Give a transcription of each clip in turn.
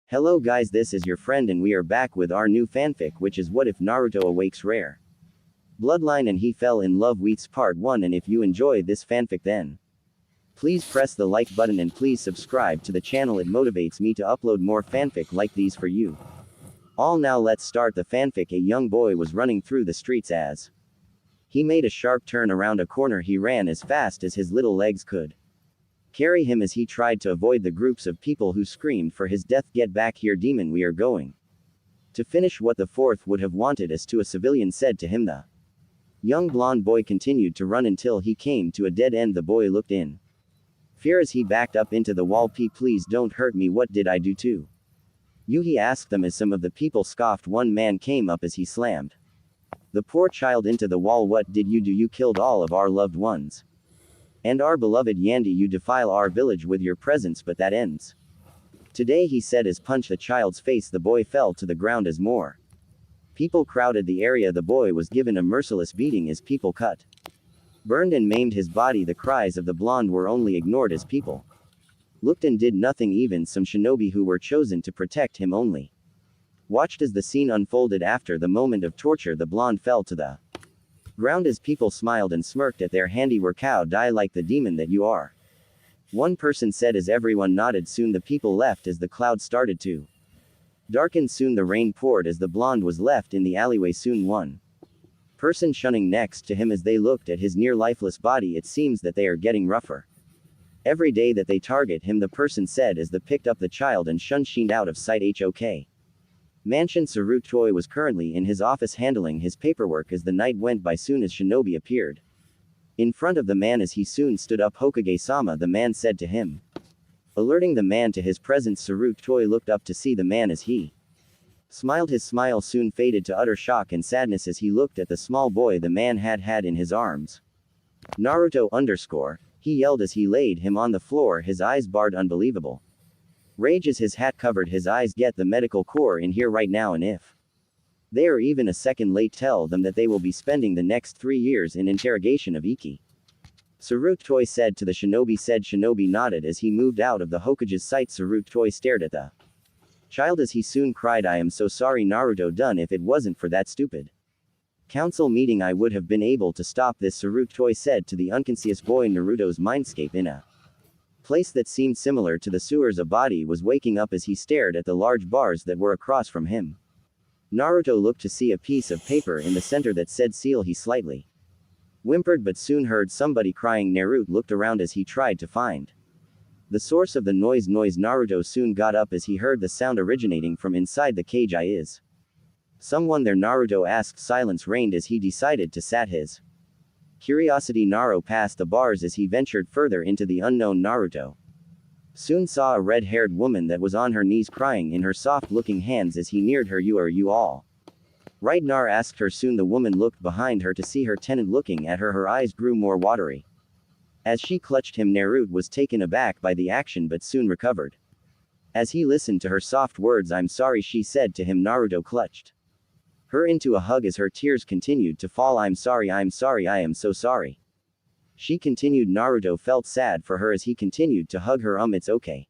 Hello guys, this is your friend and we are back with our new fanfic, which is What If Naruto Awakes Rare. Bloodline and He Fell in Love Weeks Part 1, and if you enjoy this fanfic then please press the like button and please subscribe to the channel, it motivates me to upload more fanfic like these for you. All now let's start the fanfic. A young boy was running through the streets as he made a sharp turn around a corner. He ran as fast as his little legs could carry him as he tried to avoid the groups of people who screamed for his death. Get back here, demon, we are going to finish what the fourth would have wanted us to, a civilian said to him. The young blonde boy continued to run until he came to a dead end. The boy looked in fear as he backed up into the wall. Please don't hurt me, what did I do to you? He asked them as some of the people scoffed. One man came up as he slammed the poor child into the wall. What did you do? You killed all of our loved ones and our beloved Yandi. You defile our village with your presence, but that ends today, he said as punched the child's face. The boy fell to the ground as more people crowded the area. The boy was given a merciless beating as people cut, burned and maimed his body. The cries of the blonde were only ignored as people looked and did nothing. Even some shinobi who were chosen to protect him only watched as the scene unfolded. After the moment of torture, the blonde fell to the ground as people smiled and smirked at their handiwork. How die like the demon that you are, one person said as everyone nodded. Soon the people left as the clouds started to darken. Soon the rain poured as the blonde was left in the alleyway. Soon one person shunning next to him as they looked at his near lifeless body. It seems that they are getting rougher every day that they target him, the person said as they picked up the child and shunned out of sight. Hokage mansion. Naruto was currently in his office handling his paperwork as the night went by. Soon as shinobi appeared in front of the man as he soon stood up. Hokage-sama, the man said to him, alerting the man to his presence. Naruto looked up to see the man as he smiled. His smile soon faded to utter shock and sadness as he looked at the small boy the man had in his arms. Naruto _ he yelled as he laid him on the floor, his eyes barred unbelievable rage as his hat covered his eyes. Get the medical corps in here right now, and if they are even a second late, tell them that they will be spending the next 3 years in interrogation of Iki. Naruto said to the shinobi. Shinobi nodded as he moved out of the Hokage's sight. Naruto stared at the child as he soon cried, I am so sorry Naruto done. If it wasn't for that stupid council meeting I would have been able to stop this. Naruto said to the unconscious boy. Naruto's mindscape in a place that seemed similar to the sewers. A body was waking up as he stared at the large bars that were across from him. Naruto looked to see a piece of paper in the center that said seal. He slightly whimpered but soon heard somebody crying. Naruto looked around as he tried to find the source of the noise. Naruto soon got up as he heard the sound originating from inside the cage. Is someone there? Naruto asked. Silence reigned as he decided to sat his curiosity. Naruto passed the bars as he ventured further into the unknown. Naruto soon saw a red-haired woman that was on her knees crying in her soft-looking hands as he neared her. Are you all right? Nar asked her. Soon the woman looked behind her to see her tenant looking at her. Her eyes grew more watery as she clutched him. Naruto was taken aback by the action but soon recovered as he listened to her soft words. I'm sorry, she said to him. Naruto clutched her into a hug as her tears continued to fall. I'm sorry, I am so sorry, she continued. Naruto felt sad for her as he continued to hug her. It's okay.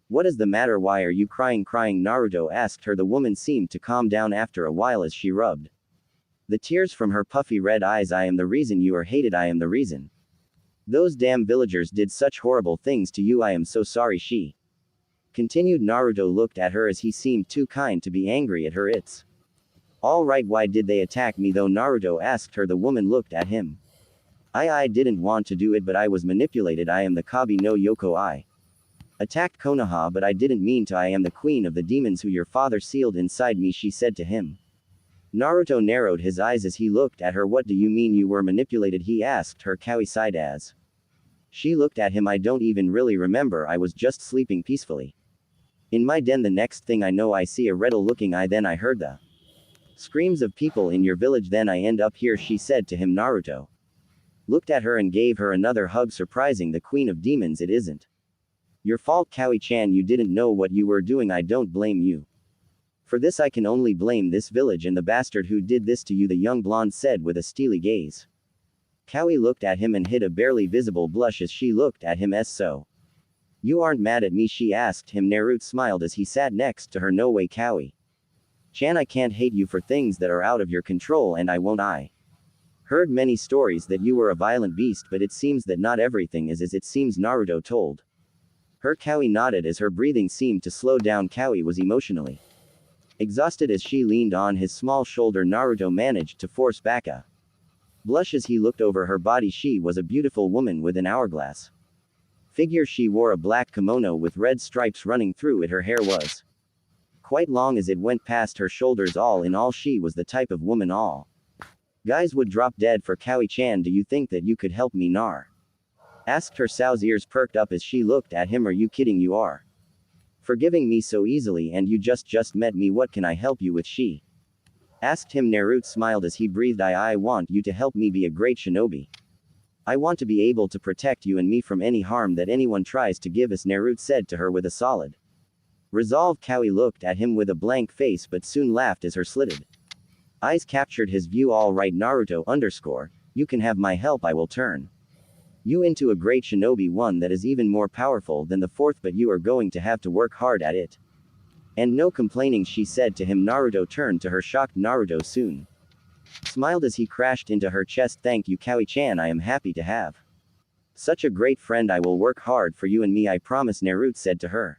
What is the matter? Why are you crying? Naruto asked her. The woman seemed to calm down after a while as she rubbed the tears from her puffy red eyes. I am the reason you are hated. I am the reason those damn villagers did such horrible things to you. I am so sorry, she continued. Naruto looked at her as he seemed too kind to be angry at her. It's all right. Why did they attack me though? Naruto asked her. The woman looked at him. I didn't want to do it, but I was manipulated. I am the Kabi no Yoko. I attacked Konoha, but I didn't mean to. I am the queen of the demons who your father sealed inside me, she said to him. Naruto narrowed his eyes as he looked at her. What do you mean you were manipulated? He asked her. Kawi sighed as she looked at him. I don't even really remember. I was just sleeping peacefully in my den. The next thing I know, I see a red-looking eye. Then I heard the screams of people in your village. Then I end up here, she said to him. Naruto looked at her and gave her another hug. Surprising the queen of demons. It isn't your fault, Kawi-chan. You didn't know what you were doing. I don't blame you for this. I can only blame this village and the bastard who did this to you, the young blonde said with a steely gaze. Kawi looked at him and hid a barely visible blush as she looked at him. So You aren't mad at me, she asked him. Naruto smiled as he sat next to her. No way, Kawi-chan, I can't hate you for things that are out of your control, and I won't. I heard many stories that you were a violent beast, but it seems that not everything is as it seems, Naruto told her. Kawi nodded as her breathing seemed to slow down. Kawi was emotionally exhausted as she leaned on his small shoulder. Naruto managed to force back a blush as he looked over her body. She was a beautiful woman with an hourglass figure. She wore a black kimono with red stripes running through it. Her hair was quite long as it went past her shoulders. All in all, she was the type of woman all guys would drop dead for. Kawi-chan, do you think that you could help me, Nar? Asked her. Sao's ears perked up as she looked at him. Are you kidding? You are forgiving me so easily, and you just met me. What can I help you with? She asked him. Naruto smiled as he breathed. I want you to help me be a great shinobi. I want to be able to protect you and me from any harm that anyone tries to give us, Naruto said to her with a solid resolve. Kawi looked at him with a blank face but soon laughed as her slitted eyes captured his view. All right, Naruto _ you can have my help. I will turn you into a great shinobi, one that is even more powerful than the fourth, but you are going to have to work hard at it. And no complaining, she said to him. Naruto turned to her, shocked. Naruto soon smiled as he crashed into her chest. Thank you, Kawi-chan, I am happy to have such a great friend. I will work hard for you and me, I promise, Naruto said to her.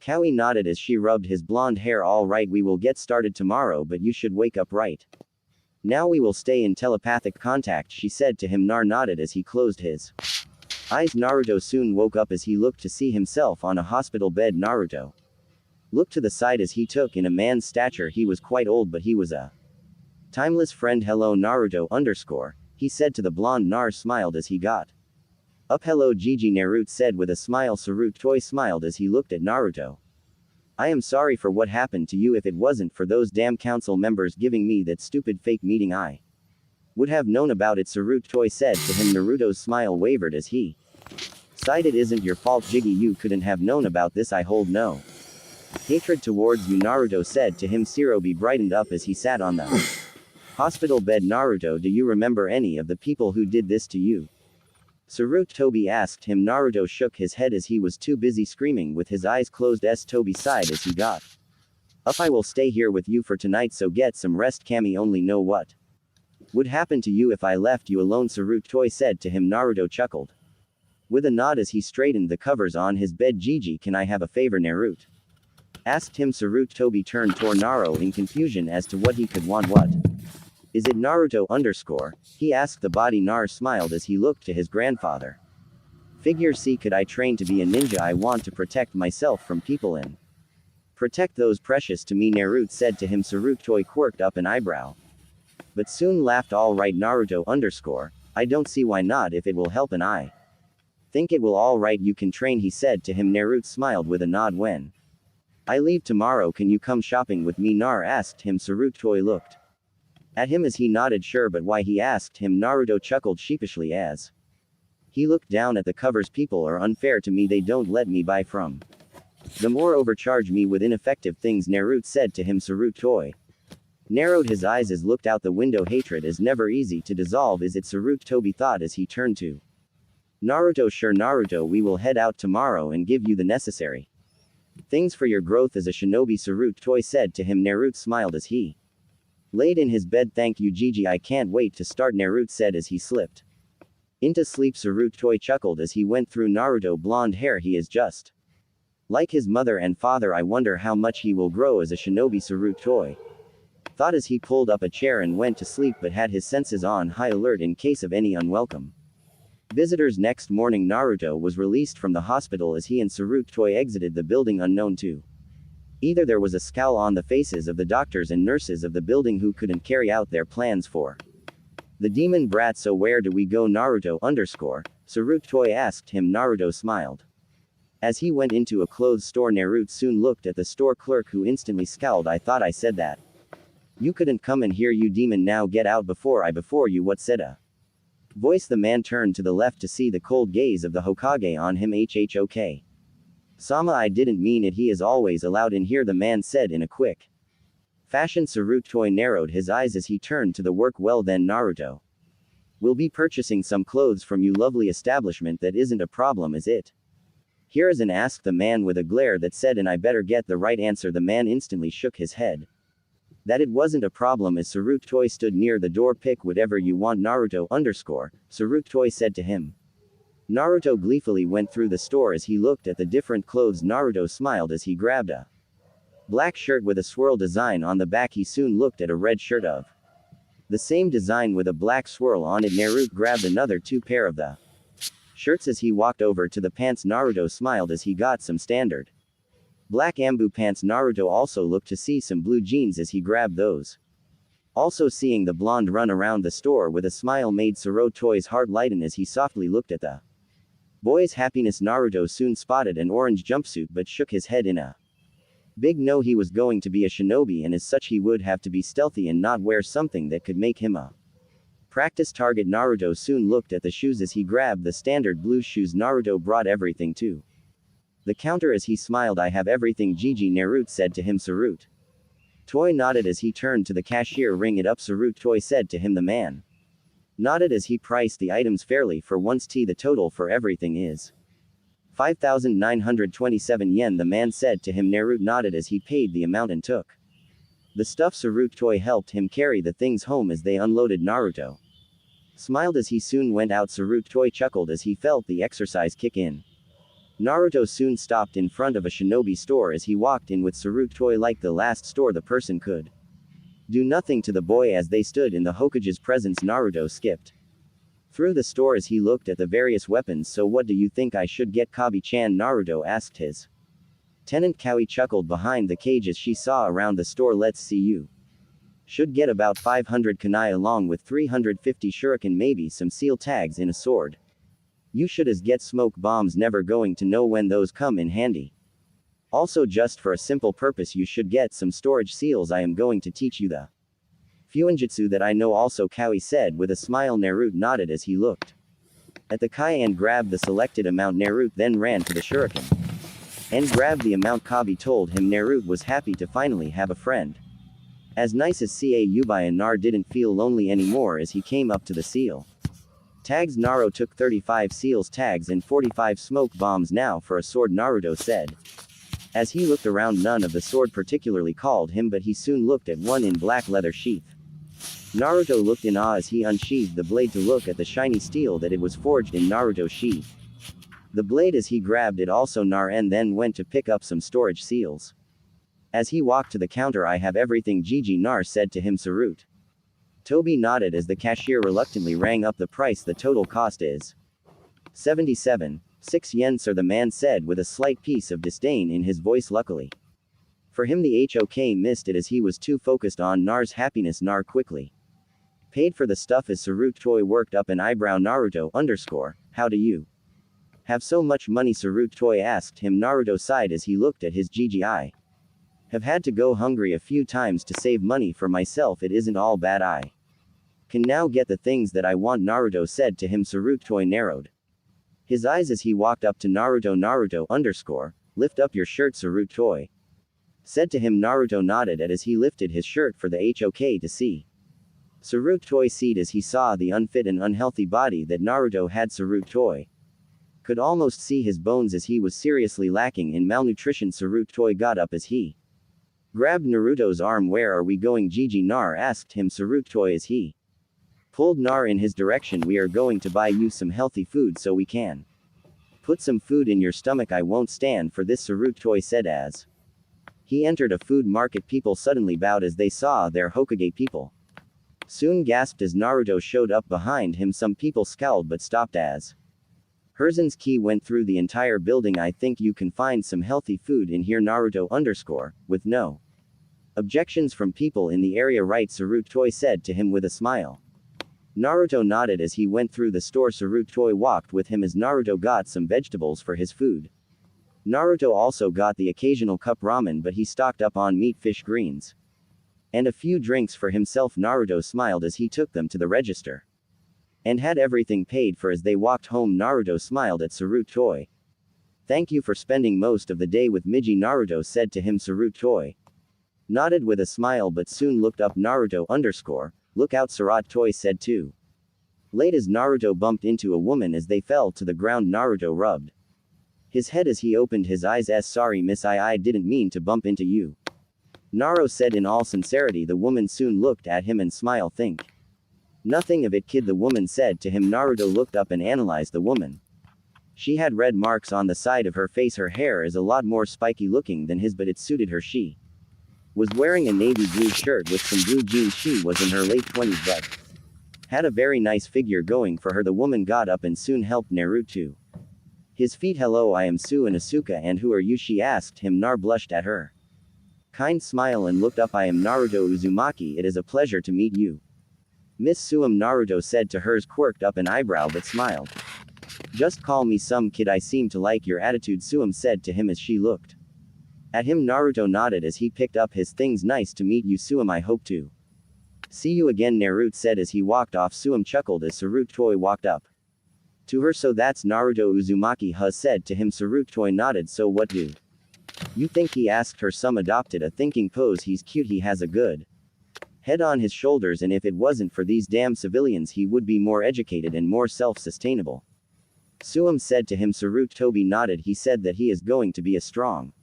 Kawi nodded as she rubbed his blonde hair. All right, we will get started tomorrow, but you should wake up right now. We will stay in telepathic contact, she said to him. Nar nodded as he closed his eyes. Naruto soon woke up as he looked to see himself on a hospital bed. Naruto looked to the side as he took in a man's stature. He was quite old, but he was a timeless friend. Hello, Naruto _ he said to the blonde. Nar smiled as he got up. Hello, Gigi, Naruto said with a smile. Sarutoy smiled as he looked at Naruto. I am sorry for what happened to you. If it wasn't for those damn council members giving me that stupid fake meeting, I would have known about it, Sarutoy said to him. Naruto's smile wavered as he sighed. It isn't your fault, Jiggy. You couldn't have known about this. I hold no hatred towards you, Naruto said to him. Shirobi brightened up as he sat on the hospital bed. Naruto, do you remember any of the people who did this to you? Sarutobi asked him. Naruto shook his head as he was too busy screaming with his eyes closed. Tobi sighed as he got up. I will stay here with you for tonight, so get some rest. Kami only know what would happen to you if I left you alone, Sarutoy said to him. Naruto chuckled with a nod as he straightened the covers on his bed. Gigi, can I have a favor? Naruto asked him. Sarutobi turned toward Naruto in confusion as to what he could want. What is it, Naruto _ he asked the body. Nar smiled as he looked to his grandfather figure. See, could I train to be a ninja? I want to protect myself from people and protect those precious to me, Naruto said to him. Sarutoy quirked up an eyebrow but soon laughed. All right, Naruto _ I don't see why not if it will help, and I think it will. All right, you can train, he said to him. Naruto smiled with a nod. When I leave tomorrow, can you come shopping with me? Nar asked him. Sarutoy looked at him as he nodded. Sure, but why? He asked him. Naruto chuckled sheepishly as he looked down at the covers. People are unfair to me. They don't let me buy from them or overcharge me with ineffective things, Naruto said to him. Sarutoy narrowed his eyes as looked out the window. Hatred is never easy to dissolve, is it? Sarutobi thought as he turned to Naruto. Sure, Naruto, we will head out tomorrow and give you the necessary things for your growth as a shinobi, Sarutoy said to him. Naruto smiled as he laid in his bed. Thank you, Gigi, I can't wait to start, Naruto said as he slipped into sleep. Sarutoy chuckled as he went through Naruto blonde hair. He is just like his mother and father. I wonder how much he will grow as a shinobi, Sarutoy thought as he pulled up a chair and went to sleep, but had his senses on high alert in case of any unwelcome visitors. Next morning, Naruto was released from the hospital as he and Sarutoy exited the building. Unknown to either, there was a scowl on the faces of the doctors and nurses of the building who couldn't carry out their plans for the demon brat. So where do we go, Naruto _ Sarutoy asked him. Naruto smiled as he went into a clothes store. Naruto soon looked at the store clerk, who instantly scowled. I thought I said that you couldn't come in here, you demon. Now get out before you. What, said a voice. The man turned to the left to see the cold gaze of the Hokage on him. Hok Sama, I didn't mean it. He is always allowed in here, the man said in a quick fashion. Sarutoy narrowed his eyes as he turned to the work. Well then, Naruto, we'll be purchasing some clothes from you. Lovely establishment. That isn't a problem, is it? Hiruzen asked the man with a glare that said, and I better get the right answer. The man instantly shook his head. That it wasn't a problem as Sarutoi stood near the door. Pick whatever you want, Naruto _ Sarutoi said to him. Naruto gleefully went through the store as he looked at the different clothes. Naruto smiled as he grabbed a black shirt with a swirl design on the back. He soon looked at a red shirt of the same design with a black swirl on it. Naruto grabbed another 2 pair of the shirts as he walked over to the pants. Naruto smiled as he got some standard black ambu pants. Naruto also looked to see some blue jeans as he grabbed those. Also seeing the blonde run around the store with a smile made Sarutoi's heart lighten as he softly looked at the boy's happiness. Naruto soon spotted an orange jumpsuit but shook his head in a big no. He was going to be a shinobi and as such he would have to be stealthy and not wear something that could make him a practice target. Naruto soon looked at the shoes as he grabbed the standard blue shoes. Naruto brought everything to the counter as he smiled. I have everything, Gigi, Naruto said to him. Sarutoi nodded as he turned to the cashier. Ring it up, Sarutoi said to him. The man nodded as he priced the items fairly for once. The total for everything is 5,927 yen, the man said to him. Naruto nodded as he paid the amount and took the stuff. Sarutoi helped him carry the things home as they unloaded. Naruto smiled as he soon went out. Sarutoi chuckled as he felt the exercise kick in. Naruto soon stopped in front of a shinobi store as he walked in with Sarutoi. Like the last store, the person could do nothing to the boy as they stood in the Hokage's presence. Naruto skipped through the store as he looked at the various weapons. So what do you think I should get, Kabi-chan? Naruto asked his tenant. Kawi chuckled behind the cage as she saw around the store. Let's see, you should get about 500 kunai along with 350 shuriken, maybe some seal tags in a sword. You should as get smoke bombs, never going to know when those come in handy. Also just for a simple purpose you should get some storage seals. I am going to teach you the fuinjutsu that I know also, Kawi said with a smile. Naruto nodded as he looked at the kai and grabbed the selected amount. Naruto then ran to the shuriken and grabbed the amount Kabi told him. Naruto was happy to finally have a friend as nice as Ca Yubai, and Nar didn't feel lonely anymore as he came up to the seal tags. Naruto took 35 seals tags and 45 smoke bombs. Now for a sword, Naruto said as he looked around. None of the sword particularly called him, but he soon looked at one in black leather sheath. Naruto looked in awe as he unsheathed the blade to look at the shiny steel that it was forged in. Naruto sheathed the blade as he grabbed it also. Nar and then went to pick up some storage seals. As he walked to the counter, I have everything, Gigi, Nar said to him. Toby nodded as the cashier reluctantly rang up the price. The total cost is 77.6 yen, sir, the man said with a slight piece of disdain in his voice. Luckily for him, the HOK missed it as he was too focused on Nar's happiness. Nar quickly paid for the stuff as Sarutoi worked up an eyebrow. Naruto _ how do you have so much money? Sarutoi asked him. Naruto sighed as he looked at his Gigi. I have had to go hungry a few times to save money for myself. It isn't all bad. I can now get the things that I want, Naruto said to him. Sarutoi narrowed his eyes as he walked up to Naruto. Naruto _ lift up your shirt, Sarutoi said to him. Naruto nodded as he lifted his shirt for the HOK to see. Sarutoi sighed as he saw the unfit and unhealthy body that Naruto had. Sarutoi could almost see his bones as he was seriously lacking in malnutrition. Sarutoi got up as he grabbed Naruto's arm. Where are we going, Gigi? Nar asked him. Sarutoi as he pulled Nar in his direction. We are going to buy you some healthy food so we can put some food in your stomach. I won't stand for this, Sarutoi said as he entered a food market. People suddenly bowed as they saw their Hokage. People soon gasped as Naruto showed up behind him. Some people scowled but stopped as Hiruzen's key went through the entire building. I think you can find some healthy food in here, Naruto _ with no objections from people in the area, right? Sarutoi said to him with a smile. Naruto nodded as he went through the store. Sarutoi walked with him as Naruto got some vegetables for his food. Naruto also got the occasional cup ramen, but he stocked up on meat, fish, greens, and a few drinks for himself. Naruto smiled as he took them to the register and had everything paid for. As they walked home, Naruto smiled at Sarutoi. Thank you for spending most of the day with Miji, Naruto said to him. Sarutoi nodded with a smile but soon looked up. Naruto _ look out, Sarutoi said too. Late as Naruto bumped into a woman as they fell to the ground. Naruto rubbed his head as he opened his eyes. Sorry miss, I didn't mean to bump into you. Naro said in all sincerity. The woman soon looked at him and smiled. Think nothing of it, kid, the woman said to him. Naruto looked up and analyzed the woman. She had red marks on the side of her face. Her hair is a lot more spiky looking than his, but it suited her. She was wearing a navy blue shirt with some blue jeans. She was in her late 20s but had a very nice figure going for her. The woman got up and soon helped Naruto to his feet. Hello, I am Inuzuka, and who are you? She asked him. Nar blushed at her kind smile and looked up. I am Naruto Uzumaki. It is a pleasure to meet you, Miss Tsume. Naruto said to hers, quirked up an eyebrow but smiled. Just call me some kid, I seem to like your attitude, Tsume said to him as she looked at him. Naruto nodded as he picked up his things. Nice to meet you, Tsume. I hope to see you again, Naruto said as he walked off. Tsume chuckled as Sarutoe walked up to her. So that's Naruto Uzumaki, huh? Said to him. Sarutoe nodded. So what do you think? He asked her. Some adopted a thinking pose. He's cute, he has a good head on his shoulders, and if it wasn't for these damn civilians he would be more educated and more self-sustainable, Tsume said to him. Sarutoe nodded. He said that he is going to be a strong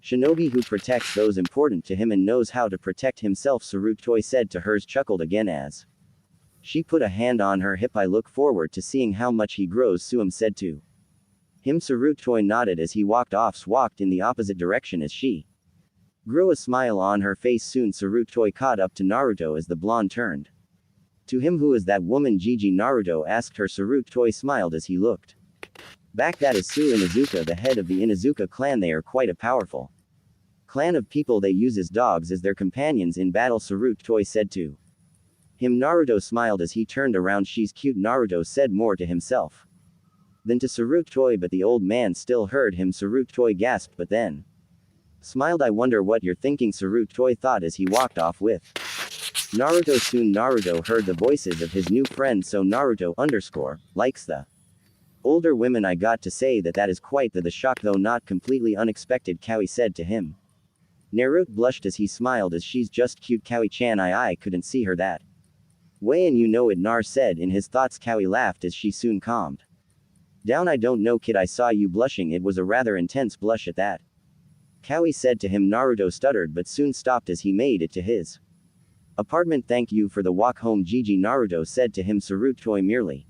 shinobi who protects those important to him and knows how to protect himself, Sarutoe said to hers. Chuckled again as she put a hand on her hip. I look forward to seeing how much he grows, Tsume said to him. Sarutoe nodded as he walked off. Walked in the opposite direction as she grew a smile on her face. Soon Sarutoe caught up to Naruto as the blonde turned to him. Who is that woman, Gigi? Naruto asked her. Sarutoe smiled as he looked back. That is Inuzuka, the head of the Inuzuka clan. They are quite a powerful clan of people. They use as dogs as their companions in battle, Sarutoe said to him. Naruto smiled as he turned around. She's cute, Naruto said more to himself than to Sarutoe, but the old man still heard him. Sarutoe gasped but then smiled. I wonder what you're thinking, Sarutoe thought as he walked off with Naruto. Soon Naruto heard the voices of his new friend. So Naruto likes the older women. I got to say that is quite the shock, though not completely unexpected, Kawi said to him. Naruto blushed as he smiled as she's just cute, Kawi-chan. I couldn't see her that way, and you know it, Nar said in his thoughts. Kawi laughed as she soon calmed down. I don't know, kid, I saw you blushing. It was a rather intense blush at that, Kawi said to him. Naruto stuttered but soon stopped as he made it to his apartment. Thank you for the walk home, Gigi, Naruto said to him. Sarutoe merely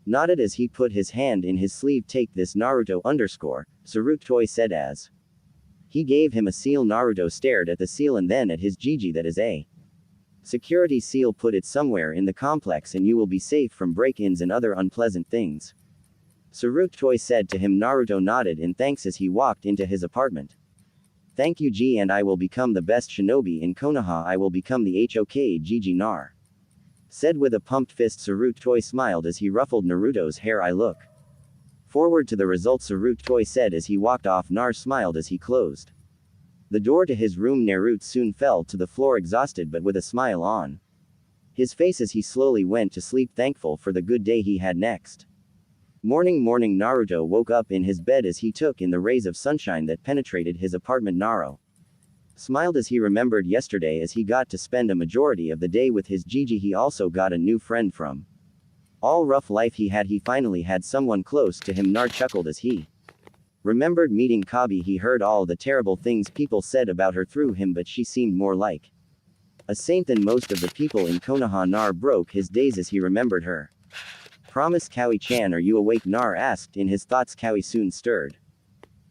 nodded as he put his hand in his sleeve. Take this, Naruto Sarutoe said as he gave him a seal. Naruto stared at the seal and then at his Gigi. That is a security seal. Put it somewhere in the complex and you will be safe from break-ins and other unpleasant things, Sarutoe said to him. Naruto nodded in thanks as he walked into his apartment. Thank you, G, and I will become the best shinobi in Konoha. I will become the Hokage, Nar said with a pumped fist. Sarutoe smiled as he ruffled Naruto's hair. I look forward to the results, Sarutoe said as he walked off. Nar smiled as he closed the door to his room. Naruto soon fell to the floor exhausted but with a smile on his face as he slowly went to sleep, thankful for the good day he had. Next morning, Naruto woke up in his bed as he took in the rays of sunshine that penetrated his apartment. Naruto smiled as he remembered yesterday as he got to spend a majority of the day with his Gigi. He also got a new friend from all rough life he had. He finally had someone close to him. Nar chuckled as he remembered meeting Kabi. He heard all the terrible things people said about her through him, but she seemed more like a saint than most of the people in Konoha. Nar broke his daze as he remembered her. Promise, Kawi-chan, are you awake? Nar asked in his thoughts. Kawi soon stirred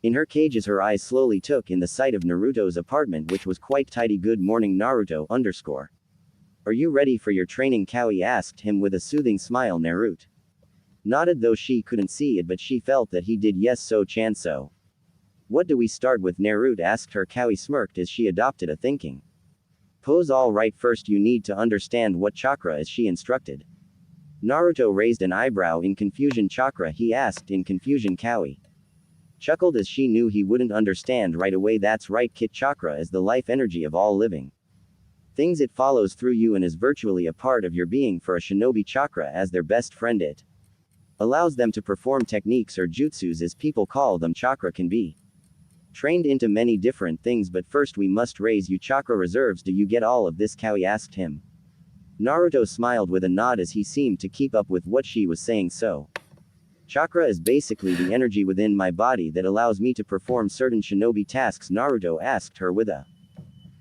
in her cage as her eyes slowly took in the sight of Naruto's apartment, which was quite tidy. Good morning, Naruto Are you ready for your training? Kawi asked him with a soothing smile. Naruto nodded, though she couldn't see it, but she felt that he did. Yes, so Chan, so what do we start with? Naruto asked her. Kawi smirked as she adopted a thinking pose. All right, first you need to understand what chakra is, she instructed. Naruto raised an eyebrow in confusion. Chakra, he asked in confusion. Kawi chuckled as she knew he wouldn't understand right away. That's right, kid. Chakra is the life energy of all living things. It follows through you and is virtually a part of your being. For a shinobi, chakra as their best friend, it allows them to perform techniques or jutsus, as people call them. Chakra can be trained into many different things, but first we must raise your chakra reserves. Do you get all of this? Kawi asked him. Naruto smiled with a nod as he seemed to keep up with what she was saying. So Chakra is basically the energy within my body that allows me to perform certain shinobi tasks, Naruto asked her with a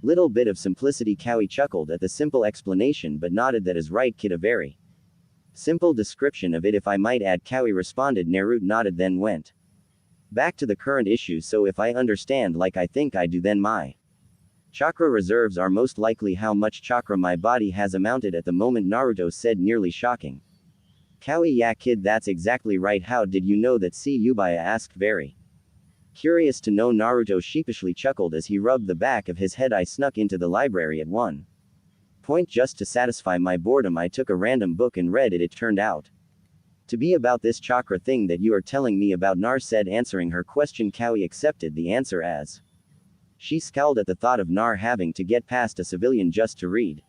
little bit of simplicity. Kawi chuckled at the simple explanation but nodded that is right kid, a very simple description of it if I might add, Kawi responded. Naruto nodded then went back to the current issue. So if I understand like I think I do, then my chakra reserves are most likely how much chakra my body has amounted at the moment, Naruto said, nearly shocking. Kawi, yeah kid, that's exactly right. How did you know that? Yubaya asked, very curious to know. Naruto sheepishly chuckled as he rubbed the back of his head. I snuck into the library at one point just to satisfy my boredom. I took a random book and read it. It turned out to be about this chakra thing that you are telling me about, Nar said, answering her question. Kawi accepted the answer as she scowled at the thought of Nar having to get past a civilian just to read.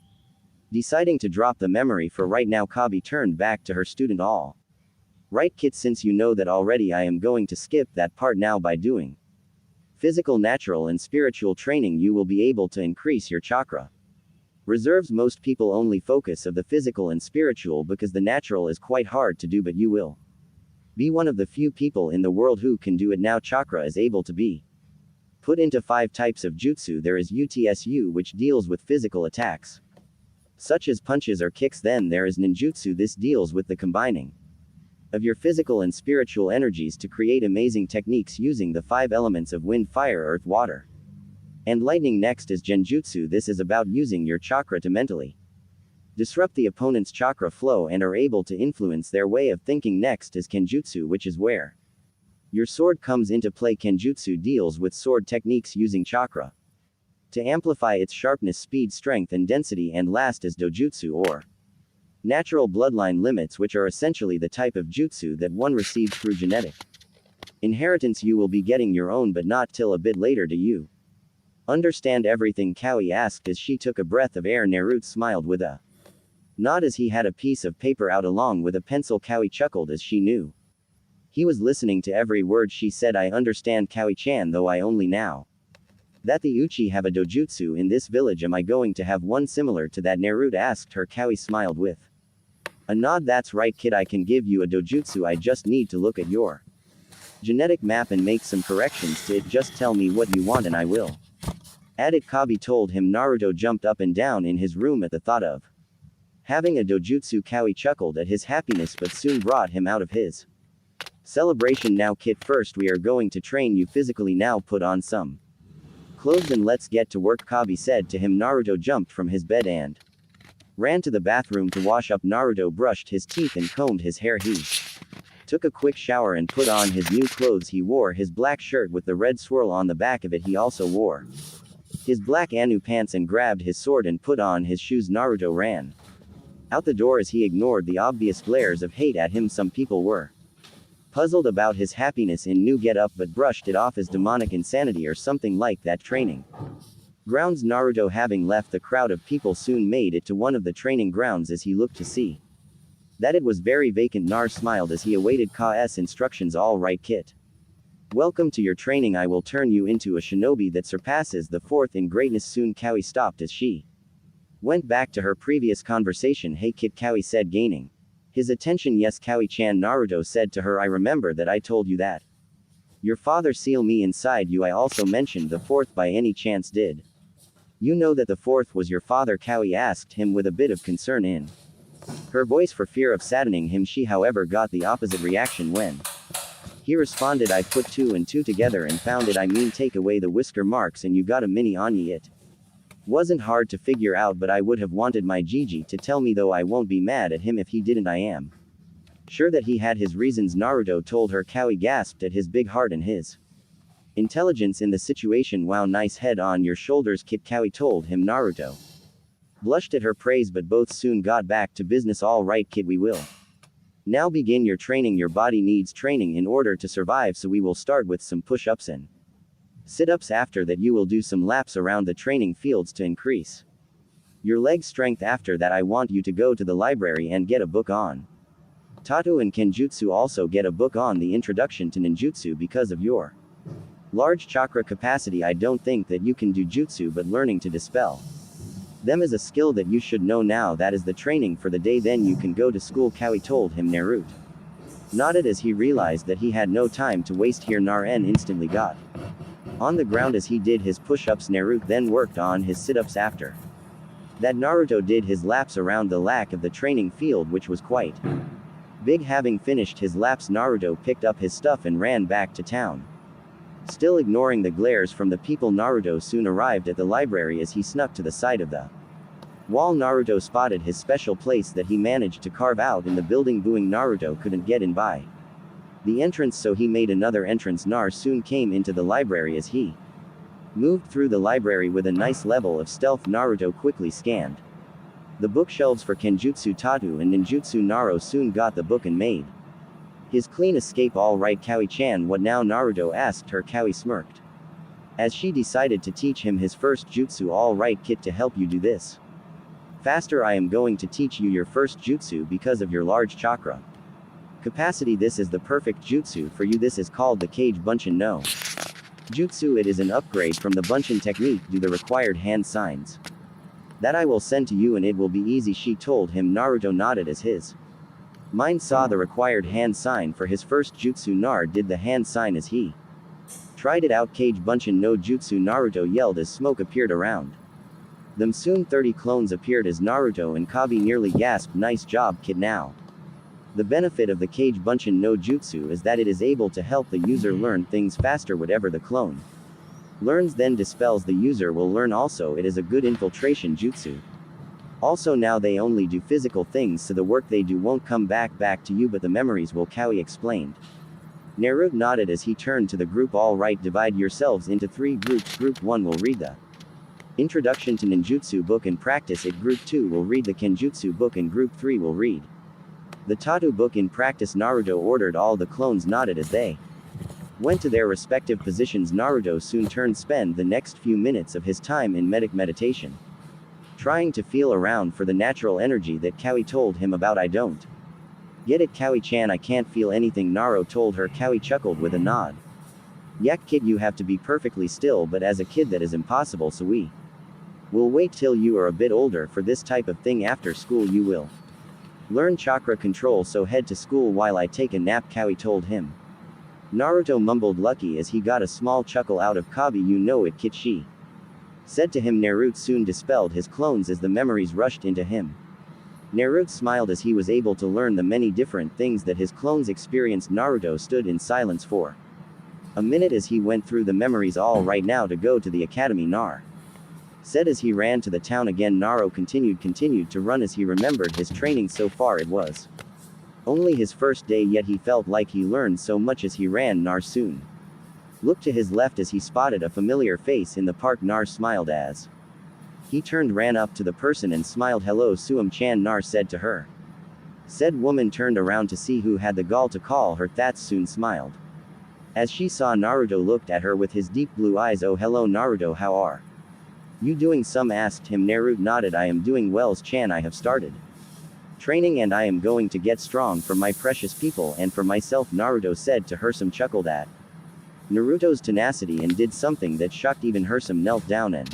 Deciding to drop the memory for right now, Kabi turned back to her student. All right kid, since you know that already, I am going to skip that part now. By doing physical, natural and spiritual training, you will be able to increase your chakra reserves. Most people only focus of the physical and spiritual because the natural is quite hard to do, but you will be one of the few people in the world who can do it now. Chakra is able to be put into 5 types of jutsu. There is UTSU, which deals with physical attacks such as punches or kicks. Then there is ninjutsu. This deals with the combining of your physical and spiritual energies to create amazing techniques using the 5 elements of wind, fire, earth, water, and lightning. Next is genjutsu. This is about using your chakra to mentally disrupt the opponent's chakra flow and are able to influence their way of thinking. Next is kenjutsu, which is where your sword comes into play. Kenjutsu deals with sword techniques using chakra to amplify its sharpness, speed, strength and density. And last is dojutsu, or natural bloodline limits, which are essentially the type of jutsu that one receives through genetic inheritance. You will be getting your own, but not till a bit later. Do you understand everything? Kawi asked as she took a breath of air. Naruto smiled with a nod as he had a piece of paper out along with a pencil. Kawi chuckled as she knew he was listening to every word she said. I understand, Kawi-chan, though I only now that the Uchi have a dojutsu in this village. Am I going to have one similar to that? Naruto asked her. Kawi smiled with a nod. That's right kid, I can give you a dojutsu. I just need to look at your genetic map and make some corrections to it. Just tell me what you want and I will add it, Kabi told him. Naruto jumped up and down in his room at the thought of having a dojutsu. Kawi chuckled at his happiness but soon brought him out of his celebration. Now kid, first we are going to train you physically. Now put on some clothes and let's get to work, Kabi said to him. Naruto jumped from his bed and ran to the bathroom to wash up. Naruto brushed his teeth and combed his hair. He took a quick shower and put on his new clothes. He wore his black shirt with the red swirl on the back of it. He also wore his black Anu pants and grabbed his sword and put on his shoes. Naruto ran out the door as he ignored the obvious glares of hate at him. Some people were puzzled about his happiness in new get-up but brushed it off as demonic insanity or something like that. Training grounds. Naruto, having left the crowd of people, soon made it to one of the training grounds. As he looked to see that it was very vacant, Nar smiled as he awaited Ka's instructions. All right kit, welcome to your training. I will turn you into a shinobi that surpasses the 4th in greatness soon. Kawi stopped as she went back to her previous conversation. Hey kid, Kawi said, gaining his attention. Yes Kawi-chan, Naruto said to her. I remember that I told you that your father sealed me inside you. I also mentioned the 4th. By any chance did you know that the 4th was your father? Kawi asked him with a bit of concern in her voice. For fear of saddening him, she however got the opposite reaction when he responded, I put 2 and 2 together and found it. I mean, take away the whisker marks and you got a mini Anya. It wasn't hard to figure out, but I would have wanted my Gigi to tell me, though I won't be mad at him if he didn't. I am sure that he had his reasons, Naruto told her. Kawi gasped at his big heart and his intelligence in the situation. Wow, nice head on your shoulders kid, Kawi told him. Naruto blushed at her praise but both soon got back to business. All right kid, we will now begin your training. Your body needs training in order to survive, so we will start with some push-ups and sit-ups. After that you will do some laps around the training fields to increase your leg strength. After that I want you to go to the library and get a book on Tato and Kenjutsu. Also get a book on the introduction to ninjutsu. Because of your large chakra capacity, I don't think that you can do jutsu, but learning to dispel them is a skill that you should know now. That is the training for the day, then you can go to school, Kawi told him. Naruto nodded as he realized that he had no time to waste here. Naren instantly got on the ground as he did his push-ups. Naruto then worked on his sit-ups. After that, Naruto did his laps around the lack of the training field, which was quite big. Having finished his laps, Naruto picked up his stuff and ran back to town. Still ignoring the glares from the people, Naruto soon arrived at the library. As he snuck to the side of the wall, Naruto spotted his special place that he managed to carve out in the building. Booing, Naruto couldn't get in by the entrance, so he made another entrance. Nar soon came into the library. As he moved through the library with a nice level of stealth, Naruto quickly scanned the bookshelves for Kenjutsu Tattoo and Ninjutsu. Naruto soon got the book and made his clean escape. All right, Kawi-chan, what now? Naruto asked her. Kawi smirked as she decided to teach him his first jutsu. All right, kid, to help you do this faster, I am going to teach you your first jutsu because of your large chakra capacity. This is the perfect jutsu for you. This is called the Kage Bunshin no Jutsu. It is an upgrade from the Bunshin technique. Do the required hand signs that I will send to you and it will be easy, she told him. Naruto nodded as his mind saw the required hand sign for his first jutsu. Nar did the hand sign as he tried it out. Kage Bunshin no Jutsu, Naruto yelled as smoke appeared around them. Soon 30 clones appeared as Naruto and Kabi nearly gasped. Nice job, kid. Now, the benefit of the Kage Bunshin no Jutsu is that it is able to help the user learn things faster. Whatever the clone learns then dispels the user will learn. Also, it is a good infiltration jutsu. Also, now they only do physical things, so the work they do won't come back to you, but the memories will. Kawi explained. Naruto nodded as he turned to the group. All right, divide yourselves into 3 groups. Group 1 will read the Introduction to Ninjutsu book and practice it. Group 2 will read the Kenjutsu book and Group 3 will read the Tattoo book in practice. Naruto ordered. All the clones nodded as they went to their respective positions. Naruto soon turned spend the next few minutes of his time in meditation, trying to feel around for the natural energy that Kawi told him about. I don't get it, Kawi-chan, I can't feel anything, Naruto told her. Kawi chuckled with a nod. Yak, kid, you have to be perfectly still, but as a kid that is impossible, so we will wait till you are a bit older for this type of thing. After school you will learn chakra control, so head to school while I take a nap, Kawi told him. Naruto mumbled lucky as he got a small chuckle out of Kabi. You know it, kid, she said to him. Naruto soon dispelled his clones as the memories rushed into him. Naruto smiled as he was able to learn the many different things that his clones experienced. Naruto stood in silence for a minute as he went through the memories. All right, now to go to the academy, Nar said as he ran to the town again. Naruto continued to run as he remembered his training so far. It was only his first day, yet he felt like he learned so much as he ran. Nar soon looked to his left as he spotted a familiar face in the park. Nar smiled as he turned, ran up to the person and smiled. Hello, Tsume-chan, Nar said to her. Said woman turned around to see who had the gall to call her that. Soon smiled as she saw Naruto, looked at her with his deep blue eyes. Oh, hello Naruto, how are you doing? Some asked him. Naruto nodded. I am doing well, Chan. I have started training and I am going to get strong for my precious people and for myself, Naruto said to her. Some chuckled at Naruto's tenacity and did something that shocked even her. Some knelt down and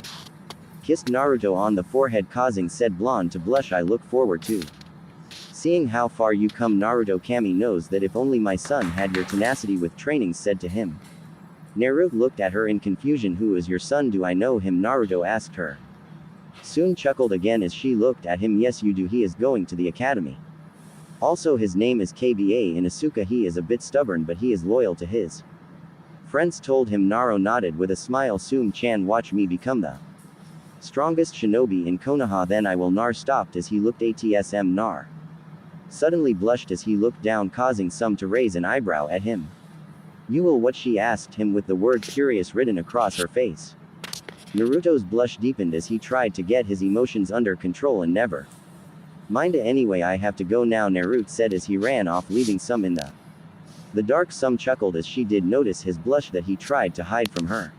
kissed Naruto on the forehead, causing said blonde to blush. I look forward to seeing how far you come, Naruto. Kami knows that if only my son had your tenacity with training, said to him. Naruto looked at her in confusion. Who is your son? Do I know him? Naruto asked her. Soon chuckled again as she looked at him. Yes, you do. He is going to the academy. Also, his name is KBA Inuzuka. He is a bit stubborn, but he is loyal to his friends, told him. Naruto nodded with a smile. Tsume-chan, watch me become the strongest shinobi in Konoha, then I will. Nar stopped as he looked at Sm. Nar suddenly blushed as he looked down, causing some to raise an eyebrow at him. You will what? She asked him with the word curious written across her face. Naruto's blush deepened as he tried to get his emotions under control and never mind anyway. I have to go now, Naruto said as he ran off, leaving some in the dark. Some chuckled as she did notice his blush that he tried to hide from her.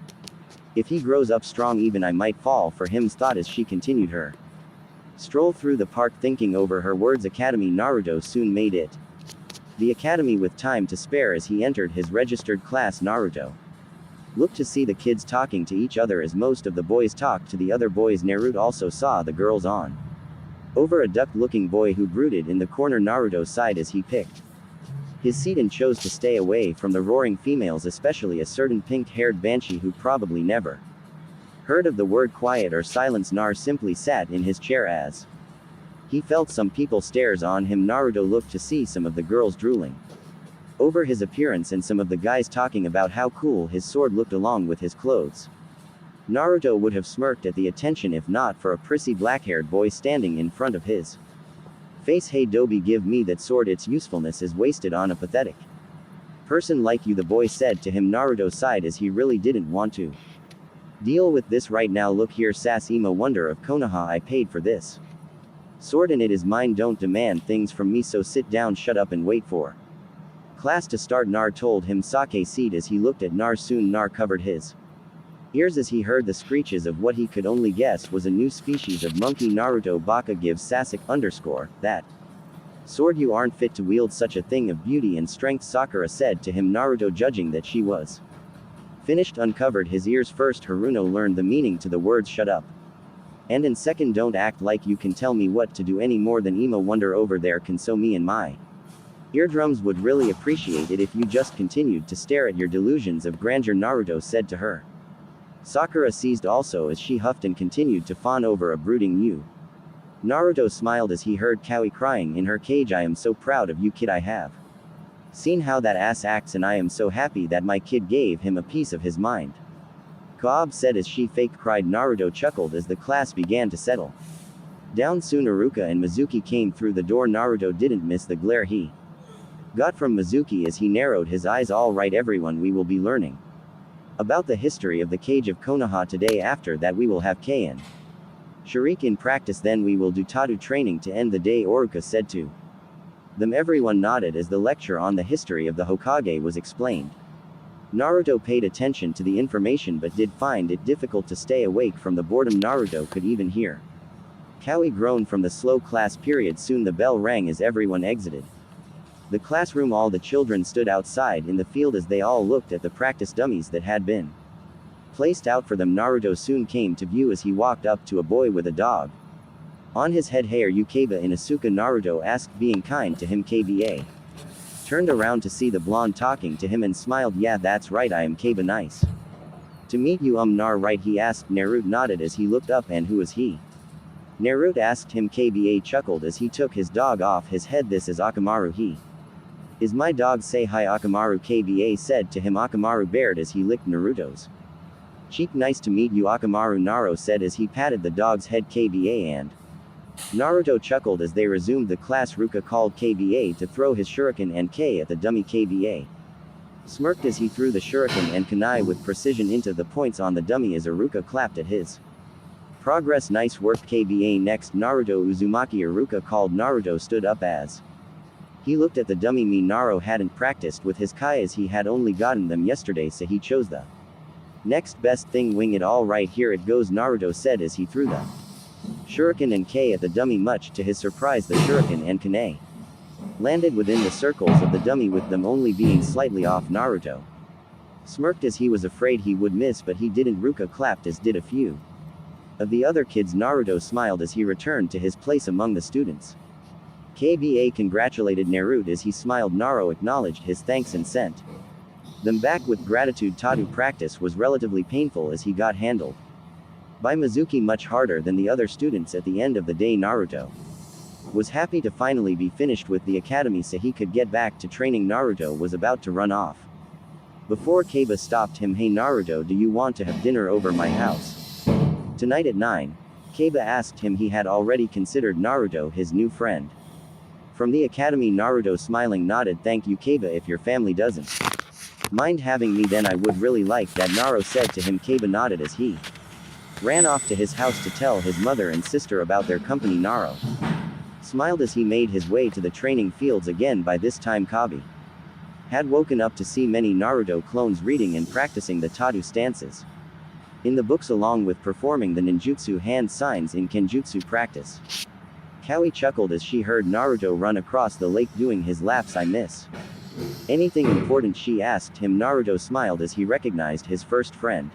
If he grows up strong, even I might fall for him, thought as she continued her stroll through the park, thinking over her words. Academy. Naruto soon made it the academy with time to spare. As he entered his registered class, Naruto looked to see the kids talking to each other as most of the boys talked to the other boys. Naruto also saw the girls on over a duck-looking boy who brooded in the corner. Naruto sighed as he picked His Seton chose to stay away from the roaring females, especially a certain pink-haired banshee who probably never heard of the word quiet or silence. Nar simply sat in his chair as he felt some people stares on him. Naruto looked to see some of the girls drooling over his appearance and some of the guys talking about how cool his sword looked along with his clothes. Naruto would have smirked at the attention if not for a prissy black-haired boy standing in front of his face. Hey Dobi, give me that sword, its usefulness is wasted on a pathetic person like you, the boy said to him. Naruto sighed as he really didn't want to deal with this right now. Look here, sass Emo wonder of Konoha, I paid for this sword and it is mine. Don't demand things from me, so sit down, shut up and wait for class to start. Nar told him. Sake seed as he looked at Nar. Soon Nar covered his ears as he heard the screeches of what he could only guess was a new species of monkey. Naruto Baka gives Sasuke that sword you aren't fit to wield such a thing of beauty and strength, Sakura said to him. Naruto, judging that she was finished, uncovered his ears. First Haruno learned the meaning to the words shut up, and in second don't act like you can tell me what to do any more than Emo wonder over there can, so me and my eardrums would really appreciate it if you just continued to stare at your delusions of grandeur, Naruto said to her. Sakura seized also as she huffed and continued to fawn over a brooding ewe. Naruto smiled as he heard Kawi crying in her cage. I am so proud of you, kid. I have seen how that ass acts and I am so happy that my kid gave him a piece of his mind, Kaab said as she fake cried. Naruto chuckled as the class began to settle down. Soon Iruka and Mizuki came through the door. Naruto didn't miss the glare he got from Mizuki as he narrowed his eyes. All right everyone, we will be learning about the history of the cage of Konoha today. After that we will have Kain Shuriken practice, then we will do Tatu training to end the day, Oruka said to them. Everyone nodded as the lecture on the history of the Hokage was explained. Naruto paid attention to the information but did find it difficult to stay awake from the boredom. Naruto could even hear Kawi groan from the slow class period. Soon the bell rang as everyone exited the classroom. All the children stood outside in the field as they all looked at the practice dummies that had been placed out for them. Naruto soon came to view as he walked up to a boy with a dog on his head. Hey, are you Kaba Inuzuka? Naruto asked, being kind to him. Kba turned around to see the blonde talking to him and smiled. Yeah, that's right, I am Kaba. Nice to meet you. Nar, right? He asked. Naruto nodded as he looked up. And who is he? Naruto asked him. Kba chuckled as he took his dog off his head. This is Akamaru. He is my dog. Say hi Akamaru, Kba said to him. Akamaru bared as he licked Naruto's cheek. Nice to meet you Akamaru, Naruto said as he patted the dog's head. Kba and Naruto chuckled as they resumed the class. Ruka called Kba to throw his shuriken and K at the dummy. Kba smirked as he threw the shuriken and kunai with precision into the points on the dummy as Iruka clapped at his progress. Nice work Kba. Next Naruto Uzumaki. Iruka called. Naruto stood up as he looked at the dummy. Naruto hadn't practiced with his kai as he had only gotten them yesterday, so he chose the next best thing. Wing it. All right, here it goes, Naruto said as he threw the shuriken and K at the dummy. Much to his surprise, the shuriken and kunai landed within the circles of the dummy, with them only being slightly off. Naruto smirked as he was afraid he would miss, but he didn't. Ruka clapped as did a few of the other kids. Naruto smiled as he returned to his place among the students. Kba congratulated Naruto as he smiled. Naruto acknowledged his thanks and sent them back with gratitude. Tatu practice was relatively painful as he got handled by Mizuki much harder than the other students. At the end of the day, Naruto was happy to finally be finished with the academy so he could get back to training. Naruto was about to run off before Kaba stopped him. Hey Naruto, do you want to have dinner over my house tonight at 9? Kaba asked him. He had already considered Naruto his new friend from the academy. Naruto smiling nodded. Thank you Kaba, if your family doesn't mind having me then I would really like that, Naruto said to him. Kaba nodded as he ran off to his house to tell his mother and sister about their company. Naruto smiled as he made his way to the training fields again. By this time Kabi had woken up to see many Naruto clones reading and practicing the Tatu stances in the books along with performing the ninjutsu hand signs in kenjutsu practice. Kawi chuckled as she heard Naruto run across the lake doing his laps. I miss anything important, she asked him. Naruto smiled as he recognized his first friend.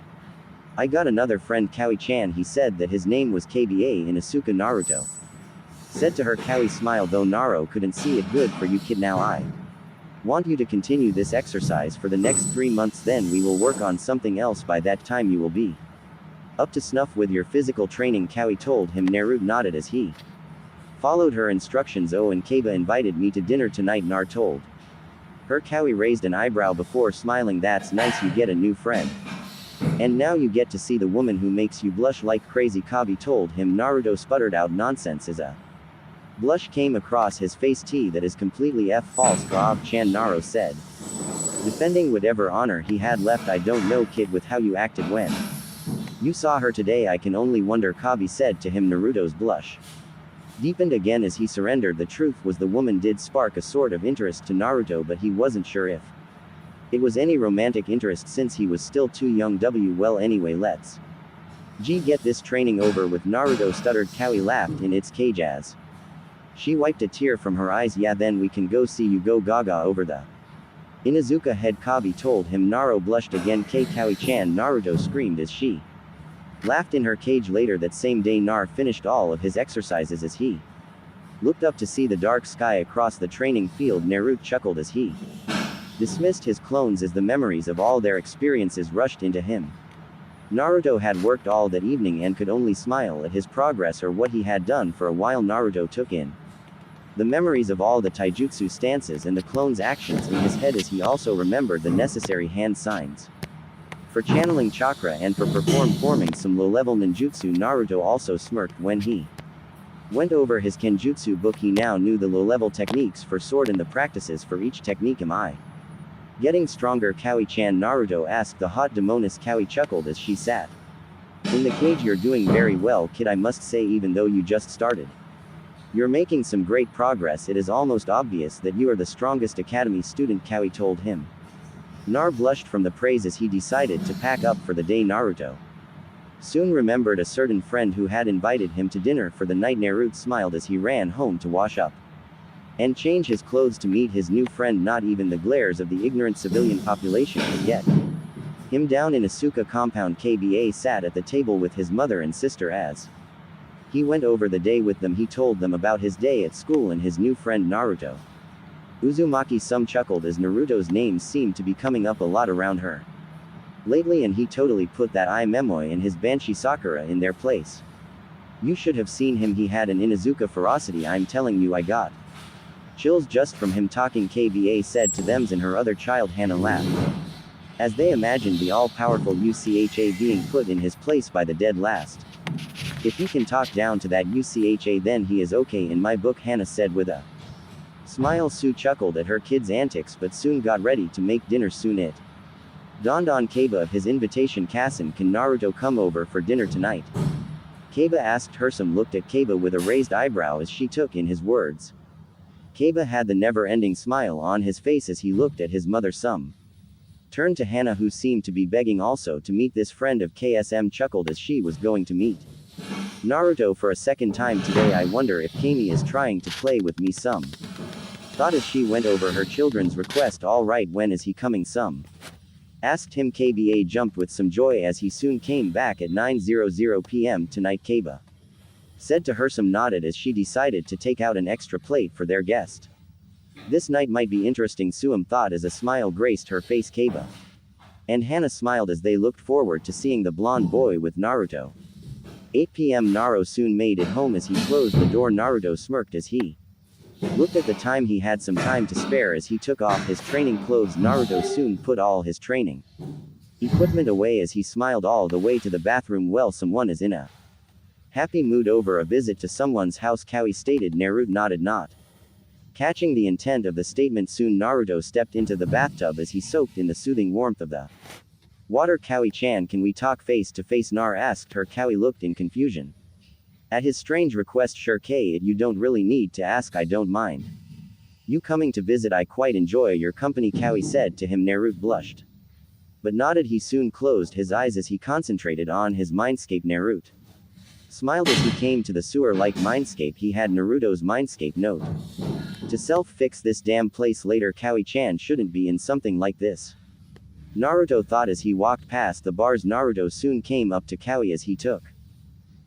I got another friend, Kawi-chan. He said that his name was Kba Inuzuka. Naruto said to her. Kawi smiled though Naruto couldn't see it. Good for you kid, now I Want you to continue this exercise for the next 3 months, then we will work on something else. By that time you will be up to snuff with your physical training, Kawi told him. Naruto nodded as he followed her instructions. Oh, and Kaba invited me to dinner tonight, Nar told her. Kawi raised an eyebrow before smiling. That's nice, you get a new friend. And now you get to see the woman who makes you blush like crazy, Kabi told him. Naruto sputtered out nonsense as a blush came across his face. That is completely false, Kav-chan, Naro said, defending whatever honor he had left. I don't know, kid, with how you acted when you saw her today. I can only wonder, Kabi said to him. Naruto's blush deepened again as he surrendered. The truth was the woman did spark a sort of interest to Naruto, but he wasn't sure if it was any romantic interest since he was still too young. Well, anyway, let's get this training over with, Naruto stuttered. Kawi laughed in its cage as she wiped a tear from her eyes. Yeah, then we can go see you go gaga over the Inuzuka head, Kabi told him. Naro blushed again. Kawi-chan, Naruto screamed as she laughed in her cage. Later that same day, Nar finished all of his exercises as he looked up to see the dark sky across the training field. Naruto chuckled as he dismissed his clones as the memories of all their experiences rushed into him. Naruto had worked all that evening and could only smile at his progress or what he had done. For a while Naruto took in the memories of all the taijutsu stances and the clones' actions in his head, as he also remembered the necessary hand signs for channeling chakra and for performing some low-level ninjutsu. Naruto also smirked when he went over his kenjutsu book. He now knew the low-level techniques for sword and the practices for each technique. Am I getting stronger, Kawi-chan? Naruto asked the hot demoness. Kawi chuckled as she sat in the cage. You're doing very well, kid, I must say, even though you just started. You're making some great progress. It is almost obvious that you are the strongest academy student, Kawi told him. Nar blushed from the praise as he decided to pack up for the day. Naruto soon remembered a certain friend who had invited him to dinner for the night. Naruto smiled as he ran home to wash up and change his clothes to meet his new friend. Not even the glares of the ignorant civilian population could get him down. In Inuzuka compound, Kba sat at the table with his mother and sister as he went over the day with them. He told them about his day at school and his new friend Naruto. Uzumaki-sum chuckled as Naruto's name seemed to be coming up a lot around her lately, and he totally put that Imemoi and his Banshee Sakura in their place. You should have seen him, he had an Inuzuka ferocity. I'm telling you, I got chills just from him talking, Kba said to them. And her other child Hana laughed as they imagined the all-powerful Ucha being put in his place by the dead last. If he can talk down to that Ucha, then he is okay in my book, Hana said with a smile. Sue chuckled at her kids' antics but soon got ready to make dinner. Soon it dawned on Kaba of his invitation. Kasen, can Naruto come over for dinner tonight? Kaba asked. Hirsum looked at Kaba with a raised eyebrow as she took in his words. Kaba had the never-ending smile on his face as he looked at his mother. Sum turned to Hana, who seemed to be begging also to meet this friend of KSM, chuckled as she was going to meet Naruto for a second time today. I wonder if Kami is trying to play with me, Sum thought as she went over her children's request. All right, when is he coming? Sum asked him. Kba jumped with some joy as he soon came back at 9:00 p.m. tonight. Kaba said to her. Sum nodded as she decided to take out an extra plate for their guest. This night might be interesting, Suum thought as a smile graced her face. Kaba and Hana smiled as they looked forward to seeing the blonde boy with Naruto. 8 p.m. Naruto soon made it home. As he closed the door, Naruto smirked as he looked at the time. He had some time to spare as he took off his training clothes. Naruto soon put all his training equipment away as he smiled all the way to the bathroom. Well, someone is in a happy mood over a visit to someone's house, Kawi stated. Naruto nodded, not catching the intent of the statement. Soon Naruto stepped into the bathtub as he soaked in the soothing warmth of the water. Kawi-chan, can we talk face to face? Nar asked her. Kawi looked in confusion at his strange request. Sure, Kate, you don't really need to ask, I don't mind you coming to visit. I quite enjoy your company, Kawi said to him. Naruto blushed but nodded. He soon closed his eyes as he concentrated on his mindscape. Naruto smiled as he came to the sewer-like mindscape. He had Naruto's mindscape note to self-fix this damn place later. Kawi-chan shouldn't be in something like this, Naruto thought as he walked past the bars. Naruto soon came up to Kawi as he took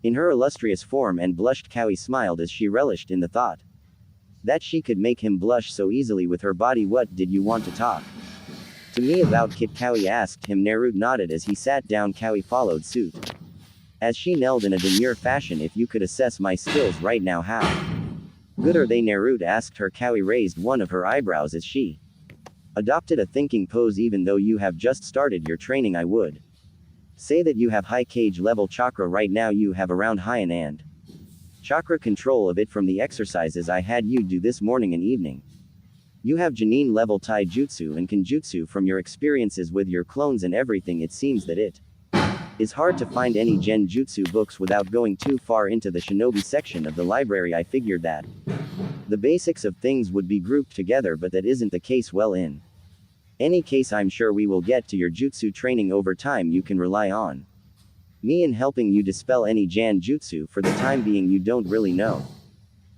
in her illustrious form and blushed. Kawi smiled as she relished in the thought That she could make him blush so easily with her body. What did you want to talk to me about, kid? Kawi asked him. Naruto nodded as he sat down. Kawi followed suit, as she knelt in a demure fashion. If you could assess my skills right now, how good are they? Naruto asked her. Kawi raised one of her eyebrows as she adopted a thinking pose. Even though you have just started your training, I would say that you have high cage level chakra right now. You have around high and chakra control of it from the exercises I had you do this morning and evening. You have Janine level taijutsu and kenjutsu from your experiences with your clones and everything. It seems that it is hard to find any genjutsu books without going too far into the shinobi section of the library. I figured that the basics of things would be grouped together, but that isn't the case. Well, in any case, I'm sure we will get to your jutsu training over time. You can rely on me in helping you dispel any janjutsu. For the time being, you don't really know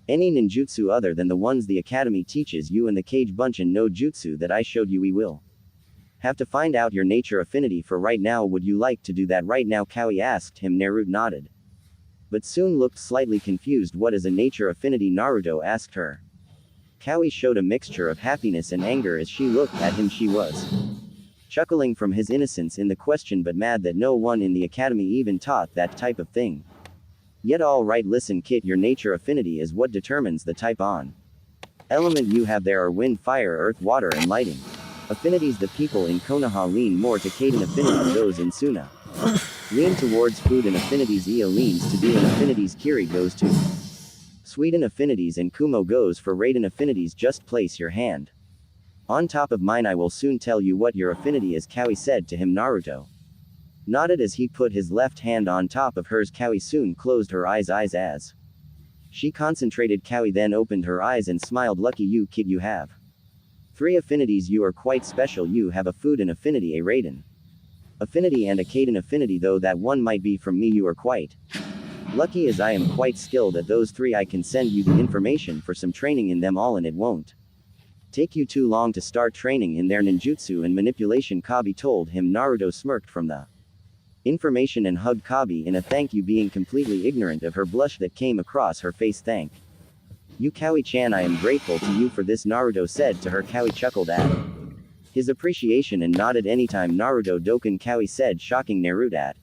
any ninjutsu other than the ones the academy teaches you in the Cage Bunch and no jutsu that I showed you. We will have to find out your nature affinity for right now. Would you like to do that right now? Kawi asked him. Naruto nodded, but soon looked slightly confused. What is a nature affinity? Naruto asked her. Kawi showed a mixture of happiness and anger as she looked at him. She was chuckling from his innocence in the question, but mad that no one in the academy even taught that type of thing. Yet all right, listen kid, your nature affinity is what determines the type on element you have. There are wind, fire, earth, water and lighting affinities. The people in Konoha lean more to Kaden affinities. Those in Suna lean towards food and affinities. Ia leans to Dean affinities. Kiri goes to Sweden affinities and Kumo goes for Raiden affinities. Just place your hand on top of mine. I will soon tell you what your affinity is, Kawi said to him. Naruto nodded as he put his left hand on top of hers. Kawi soon closed her eyes as she concentrated. Kawi then opened her eyes and smiled. Lucky you kid, you have 3 affinities. You are quite special. You have a food and affinity, a Raiden affinity and a Kaden affinity, though that one might be from me. You are quite lucky as I am quite skilled at those 3. I can send you the information for some training in them all and it won't take you too long to start training in their ninjutsu and manipulation, Kabi told him. Naruto smirked from the information and hugged Kabi in a thank you, being completely ignorant of her blush that came across her face. Thank you, Kawi-chan. I am grateful to you for this, Naruto said to her. Kawi chuckled at his appreciation and nodded. Anytime, Naruto Doken, Kawi said, shocking Naruto at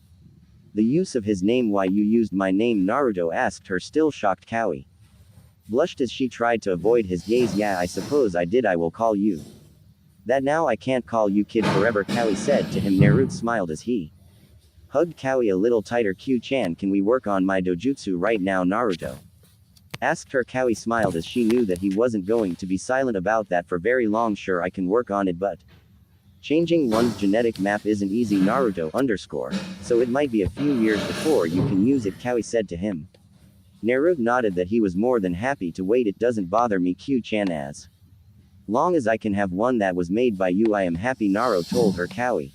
the use of his name. Why you used my name? Naruto asked her, still shocked. Kawi blushed as she tried to avoid his gaze. Yeah, I suppose I did. I will call you that now. I can't call you kid forever, Kawi said to him. Naruto smiled as he hugged Kawi a little tighter. Q-chan, can we work on my dojutsu right now? Naruto asked her. Kawi smiled as she knew that he wasn't going to be silent about that for very long. Sure, I can work on it, but changing one's genetic map isn't easy. Naruto underscore, so it might be a few years before you can use it, Kawi said to him. Naruto nodded that he was more than happy to wait. It doesn't bother me, Q-chan, as long as I can have one that was made by you, I am happy, Naruto told her. Kawi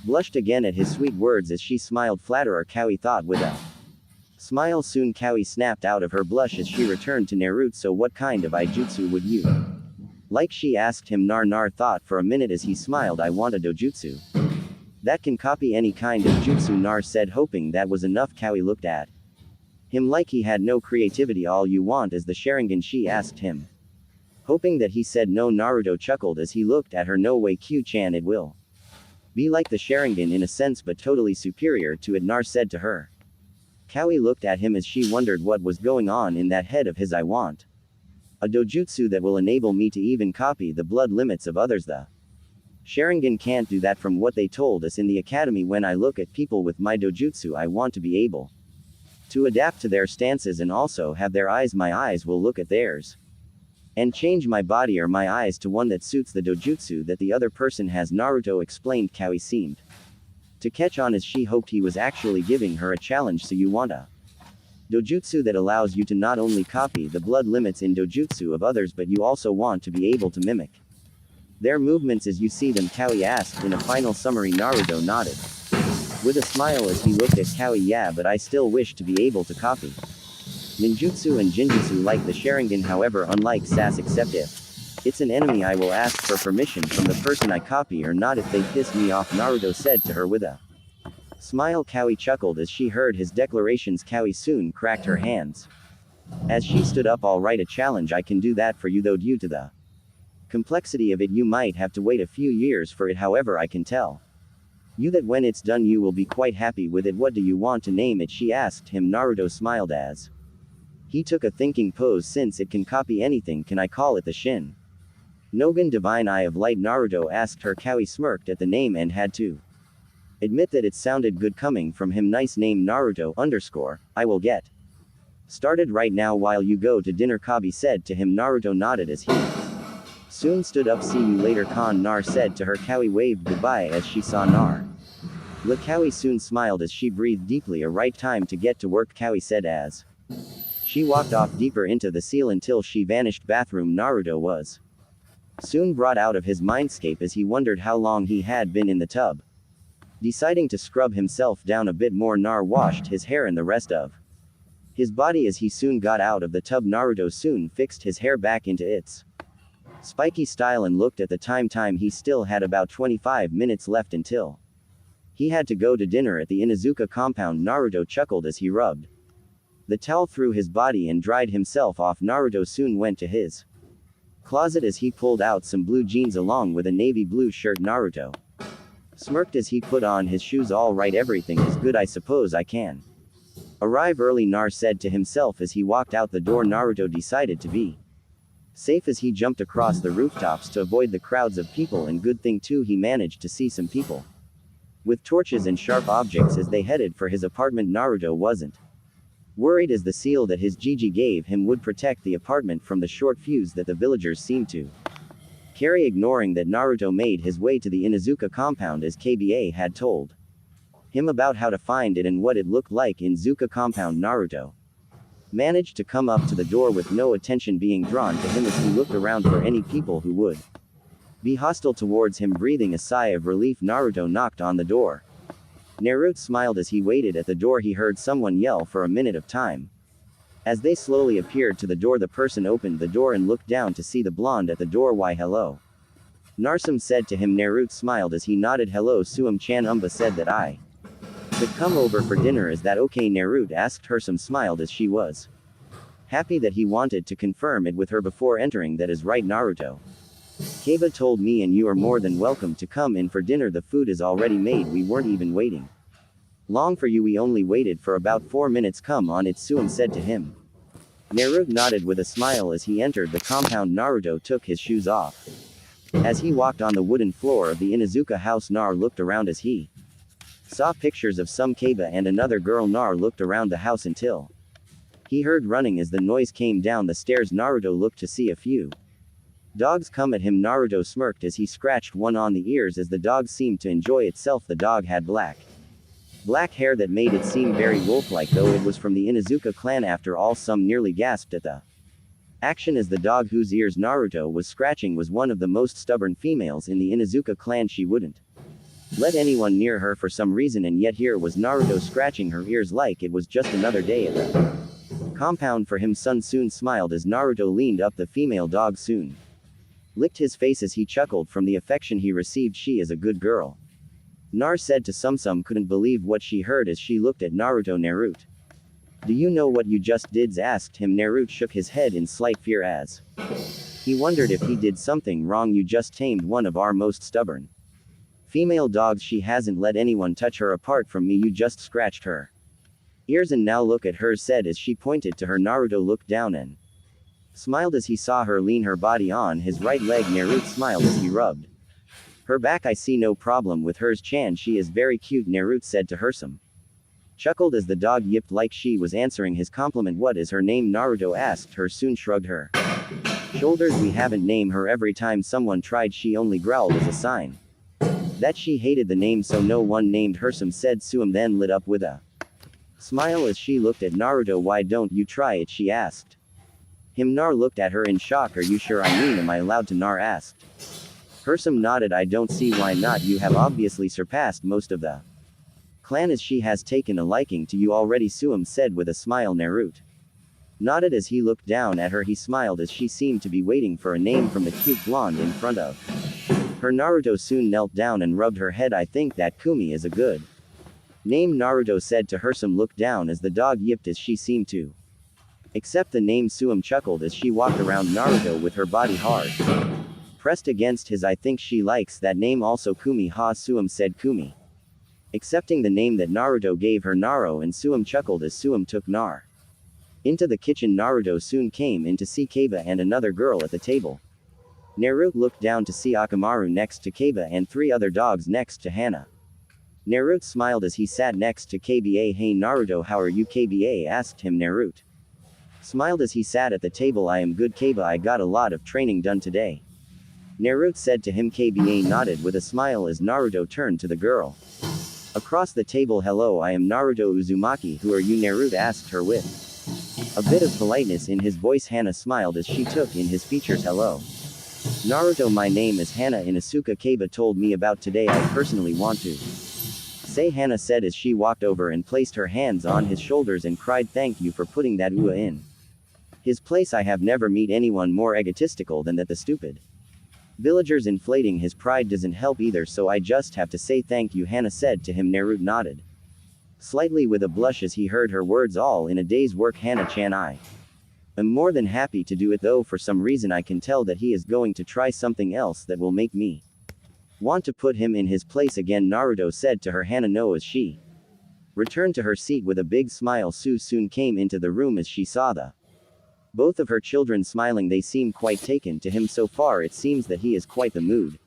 blushed again at his sweet words as she smiled. Flatterer, Kawi thought with a smile. Soon Kawi snapped out of her blush as she returned to Naruto. So what kind of ijutsu would you like? She asked him. Nar thought for a minute as he smiled. I want a dojutsu that can copy any kind of jutsu, Nar said, hoping that was enough. Kawi looked at him like he had no creativity. All you want is the Sharingan? She asked him, hoping that he said no. Naruto chuckled as he looked at her. No way, Q-chan, it will be like the Sharingan in a sense, but totally superior to it, Nar said to her. Kawi looked at him as she wondered what was going on in that head of his. I want a dojutsu that will enable me to even copy the blood limits of others. The Sharingan can't do that from what they told us in the academy. When I look at people with my dojutsu, I want to be able to adapt to their stances and also have their eyes. My eyes will look at theirs and change my body or my eyes to one that suits the dojutsu that the other person has, Naruto explained. Kawi seemed to catch on as she hoped he was actually giving her a challenge. So you want a dojutsu that allows you to not only copy the blood limits in dojutsu of others, but you also want to be able to mimic their movements as you see them, Kawi asked in a final summary. Naruto nodded with a smile as he looked at Kawi. Yeah, but I still wish to be able to copy ninjutsu and jinjutsu like the Sharingan. However, unlike SAS, except if it's an enemy, I will ask for permission from the person I copy or not if they piss me off, Naruto said to her with a smile. Kawi chuckled as she heard his declarations. Kawi soon cracked her hands As she stood up, alright, a challenge, I can do that for you, though due to the complexity of it you might have to wait a few years for it, however I can tell you that when it's done you will be quite happy with it. What do you want to name it, she asked him. Naruto smiled as he took a thinking pose. Since it can copy anything, can I call it the Shin Nogan Divine Eye of Light? Naruto asked her. Kawi smirked at the name and had to admit that it sounded good coming from him. Nice name, Naruto _ I will get started right now while you go to dinner, Kabi said to him. Naruto nodded as he soon stood up. See you later, Kon, Nar said to her. Kawi waved goodbye as she saw Nar. Kawi soon smiled as she breathed deeply. A right time to get to work, Kawi said as she walked off deeper into the seal until she vanished. Bathroom. Naruto was soon brought out of his mindscape as he wondered how long he had been in the tub. Deciding to scrub himself down a bit more, Nar washed his hair and the rest of his body. As he soon got out of the tub, Naruto soon fixed his hair back into its spiky style and looked at the time. He still had about 25 minutes left until he had to go to dinner at the Inuzuka compound. Naruto chuckled as he rubbed the towel through his body and dried himself off. Naruto soon went to his closet as he pulled out some blue jeans along with a navy blue shirt. Naruto smirked as he put on his shoes. All right, everything is good, I suppose I can arrive early, Nar said to himself as he walked out the door. Naruto decided to be safe as he jumped across the rooftops to avoid the crowds of people, and good thing too he managed to see some people with torches and sharp objects as they headed for his apartment. Naruto wasn't worried as the seal that his Gigi gave him would protect the apartment from the short fuse that the villagers seemed to carry. Ignoring that, Naruto made his way to the Inuzuka compound as KBA had told him about how to find it and what it looked like. Inuzuka compound. Naruto managed to come up to the door with no attention being drawn to him as he looked around for any people who would be hostile towards him. Breathing a sigh of relief, Naruto knocked on the door. Naruto smiled as he waited at the door. He heard someone yell for a minute of time. As they slowly appeared to the door, the person opened the door and looked down to see the blonde at the door. Why, hello, Narsum said to him. Naruto smiled as he nodded. Hello, Suum-chan. Umba said that I could come over for dinner. Is that okay? Naruto asked. Hirsum smiled as she was happy that he wanted to confirm it with her before entering. That is right, Naruto. Kaba told me, and you are more than welcome to come in for dinner. The food is already made. We weren't even waiting long for you. We only waited for about 4 minutes. Come on, it's Suum said to him. Naruto nodded with a smile as he entered the compound. Naruto took his shoes off. As he walked on the wooden floor of the Inuzuka house, Nar looked around as he saw pictures of some Kaba and another girl. Nar looked around the house until he heard running as the noise came down the stairs. Naruto looked to see a few dogs come at him. Naruto smirked as he scratched one on the ears as the dog seemed to enjoy itself. The dog had black hair that made it seem very wolf-like, though it was from the Inuzuka clan after all. Some nearly gasped at the action as the dog whose ears Naruto was scratching was one of the most stubborn females in the Inuzuka clan. She wouldn't let anyone near her for some reason, and yet here was Naruto scratching her ears like it was just another day at the compound for him. Sun soon smiled as Naruto leaned up. The female dog soon licked his face as he chuckled from the affection he received. She is a good girl, Nar said to Sum couldn't believe what she heard as she looked at Naruto. Naruto, do you know what you just did? Asked him. Naruto shook his head in slight fear as he wondered if he did something wrong. You just tamed one of our most stubborn female dogs. She hasn't let anyone touch her apart from me. You just scratched her ears and now look at her, said as she pointed to her. Naruto looked down and smiled as he saw her lean her body on his right leg. Naruto smiled as he rubbed her back. I see no problem with hers, Chan. She is very cute, Naruto said to Hirsum. Chuckled as the dog yipped like she was answering his compliment. What is her name? Naruto asked her. Soon shrugged her shoulders. We haven't named her. Every time someone tried, she only growled as a sign that she hated the name, so no one named Hirsum, said Suum, then lit up with a smile as she looked at Naruto. Why don't you try it? She asked him. Nar looked at her in shock. Are you sure? I mean, am I allowed to? Nar asked. Hirsum nodded. I don't see why not. You have obviously surpassed most of the clan as she has taken a liking to you already, Suum said with a smile. Naruto nodded as he looked down at her. He smiled as she seemed to be waiting for a name from the cute blonde in front of her. Naruto soon knelt down and rubbed her head. I think that Kumi is a good name, Naruto said to Hirsum. Looked down as the dog yipped as she seemed to Except the name Tsume chuckled as she walked around Naruto with her body hard pressed against his. I think she likes that name also. Kumi ha, Tsume said. Kumi. Accepting the name that Naruto gave her, Naro, and Tsume chuckled as Tsume took Nar into the kitchen. Naruto soon came in to see Kaba and another girl at the table. Naruto looked down to see Akamaru next to Kaba and 3 other dogs next to Hana. Naruto smiled as he sat next to Kba. Hey Naruto, how are you? Kba asked him. Naruto smiled as he sat at the table. I am good Kaba, I got a lot of training done today. Naruto said to him. Kba nodded with a smile as Naruto turned to the girl across the table. Hello, I am Naruto Uzumaki. Who are you? Naruto asked her with a bit of politeness in his voice. Hana smiled as she took in his features. Hello, Naruto, my name is Hana. Inuzuka Kaba told me about today. I personally want to say, Hana said as she walked over and placed her hands on his shoulders and cried, thank you for putting that ua in his place. I have never met anyone more egotistical than that. The stupid villagers inflating his pride doesn't help either, so I just have to say thank you, Hana said to him. Naruto nodded slightly with a blush as he heard her words. All in a day's work, Hana-chan. I am more than happy to do it, though for some reason I can tell that he is going to try something else that will make me want to put him in his place again, Naruto said to her. Hana no as she returned to her seat with a big smile. Su soon came into the room as she saw the both of her children smiling. They seem quite taken to him so far. It seems that he is quite the mood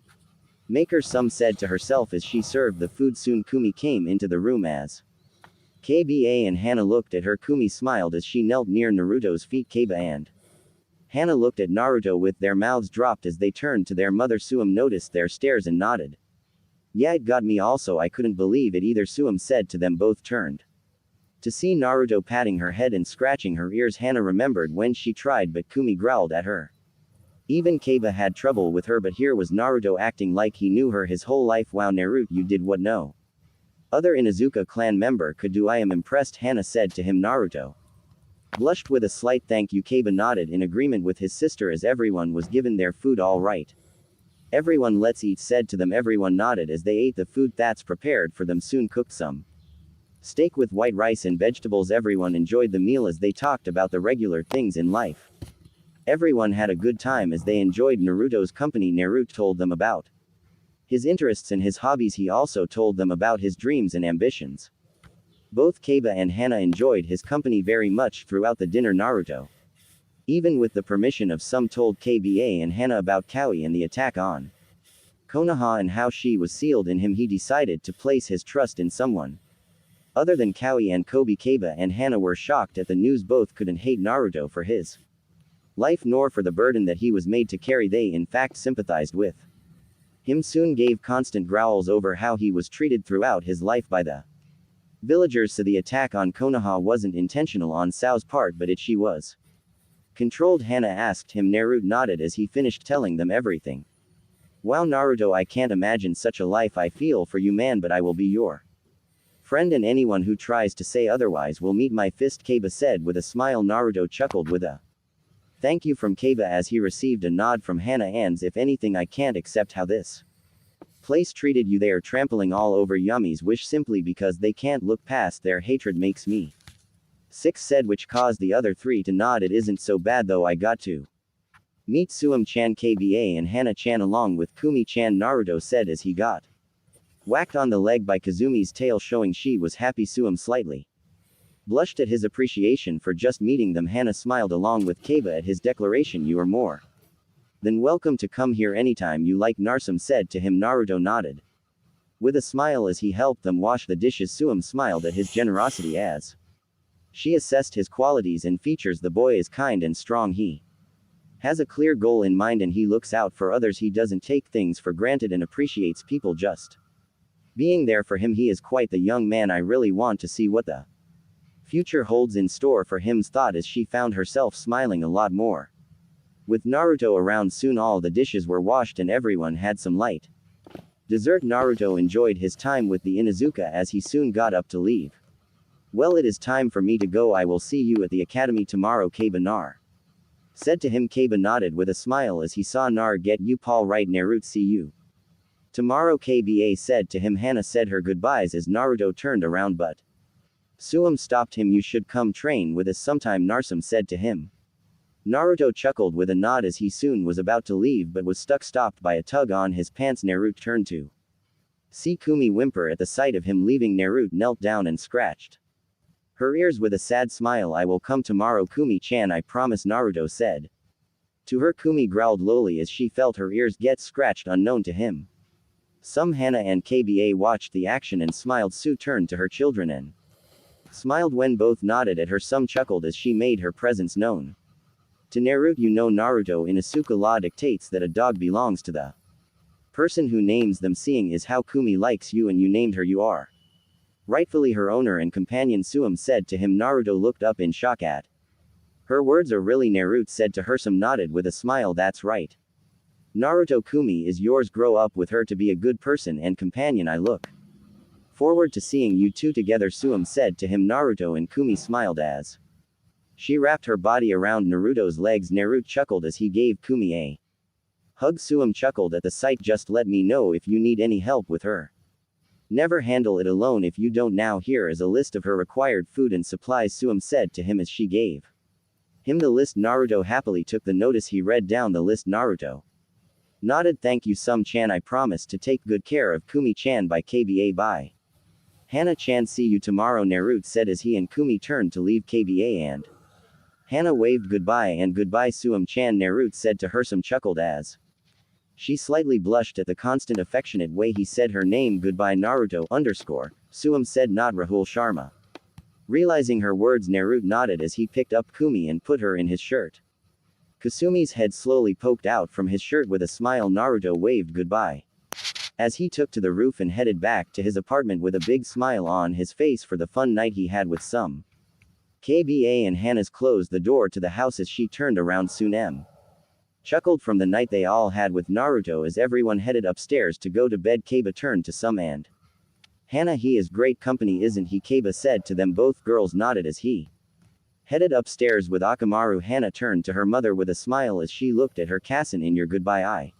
maker, some said to herself as she served the food. Soon Kumi came into the room as Kba and Hana looked at her. Kumi smiled as she knelt near Naruto's feet. Kaba and Hana looked at Naruto with their mouths dropped as they turned to their mother. Tsume noticed their stares and nodded. Yeah, it got me also, I couldn't believe it either, Tsume said to them. Both turned to see Naruto patting her head and scratching her ears. Hana remembered when she tried, but Kumi growled at her. Even Kaba had trouble with her, but here was Naruto acting like he knew her his whole life. Wow, Naruto, you did what no other Inuzuka clan member could do. I am impressed, Hana said to him. Naruto blushed with a slight thank you. Kaba nodded in agreement with his sister as everyone was given their food. All right, everyone, let's eat, said to them. Everyone nodded as they ate the food that's prepared for them. Soon cooked some steak with white rice and vegetables. Everyone enjoyed the meal as they talked about the regular things in life. Everyone had a good time as they enjoyed Naruto's company. Naruto told them about his interests and his hobbies. He also told them about his dreams and ambitions. Both Kaba and Hana enjoyed his company very much throughout the dinner. Naruto, even with the permission of some, told Kba and Hana about Kaui and the attack on Konoha and how she was sealed in him. He decided to place his trust in someone other than Kaui and Kobe. Kaba and Hana were shocked at the news. Both couldn't hate Naruto for his life nor for the burden that he was made to carry. They in fact sympathized with him. Soon gave constant growls over how he was treated throughout his life by the villagers. So the attack on Konoha wasn't intentional on Sao's part, but she was controlled, Hana asked him. Naruto nodded as he finished telling them everything. Wow, Naruto, I can't imagine such a life. I feel for you, man, but I will be your friend, and anyone who tries to say otherwise will meet my fist, Kaba said with a smile. Naruto chuckled with a thank you from Kaba as he received a nod from Hana. And if anything, I can't accept how this place treated you. They are trampling all over Yami's wish simply because they can't look past their hatred. Makes me sick, said, which caused the other 3 to nod. It isn't so bad though. I got to meet Tsume-chan, Kba and Hana-chan along with Kumi-chan, Naruto said as he got whacked on the leg by Kazumi's tail, showing she was happy. Tsume slightly blushed at his appreciation for just meeting them. Hana smiled along with Kaba at his declaration. You are more than welcome to come here anytime you like, Narsum said to him. Naruto nodded with a smile as he helped them wash the dishes. Tsume smiled at his generosity as she assessed his qualities and features. The boy is kind and strong. He has a clear goal in mind and he looks out for others. He doesn't take things for granted and appreciates people just being there for him. He is quite the young man. I really want to see what the future holds in store for him, thought as she found herself smiling a lot more with Naruto around. Soon all the dishes were washed and everyone had some light dessert. Naruto enjoyed his time with the Inuzuka as he soon got up to leave. Well, it is time for me to go. I will see you at the academy tomorrow, Kaba Nar said to him. Kaba nodded with a smile as he saw Nar get you Paul right. Naruto, see you tomorrow, Kba said to him. Hana said her goodbyes as Naruto turned around, but Tsume stopped him. You should come train with us sometime, Narsum said to him. Naruto chuckled with a nod as he soon was about to leave but was stopped by a tug on his pants. Naruto turned to see Kumi whimper at the sight of him leaving. Naruto knelt down and scratched her ears with a sad smile. I will come tomorrow, Kumi-chan, I promise, Naruto said. To her, Kumi growled lowly as she felt her ears get scratched unknown to him. Some Hana and Kba watched the action and smiled. Su turned to her children and smiled when both nodded at her. Some chuckled as she made her presence known to Naruto. You know, Naruto, Inuzuka law dictates that a dog belongs to the person who names them. Seeing is how Kumi likes you and you named her, you are rightfully her owner and companion, Tsume said to him. Naruto looked up in shock at her words. Are really? Naruto said to her. Some nodded with a smile. That's right, Naruto, Kumi is yours. Grow up with her to be a good person and companion. I look forward to seeing you two together, Tsume said to him. Naruto and Kumi smiled as she wrapped her body around Naruto's legs. Naruto chuckled as he gave Kumi a hug. Tsume chuckled at the sight. Just let me know if you need any help with her. Never handle it alone if you don't. Now here is a list of her required food and supplies, Tsume said to him as she gave him the list. Naruto happily took the notice. He read down the list. Naruto nodded. Thank you, Tsume-chan. I promise to take good care of Kumi-chan. By Kba. Bye, Hana-chan. See you tomorrow, Naruto said as he and Kumi turned to leave Kba and Hana waved goodbye. And goodbye, Tsume-chan, Naruto said to her. Some chuckled as she slightly blushed at the constant affectionate way he said her name. Goodbye, Naruto Tsume said. Not Rahul Sharma. Realizing her words, Naruto nodded as he picked up Kumi and put her in his shirt. Kasumi's head slowly poked out from his shirt. With a smile, Naruto waved goodbye as he took to the roof and headed back to his apartment with a big smile on his face for the fun night he had with some Kba. And Hana's closed the door to the house as she turned around. Tsume chuckled from the night they all had with Naruto as everyone headed upstairs to go to bed. Kaba turned to Tsume and Hana. He is great company, isn't he? Kaba said to them. Both girls nodded as he headed upstairs with Akamaru. Hana turned to her mother with a smile as she looked at her. Kasen, in your goodbye, I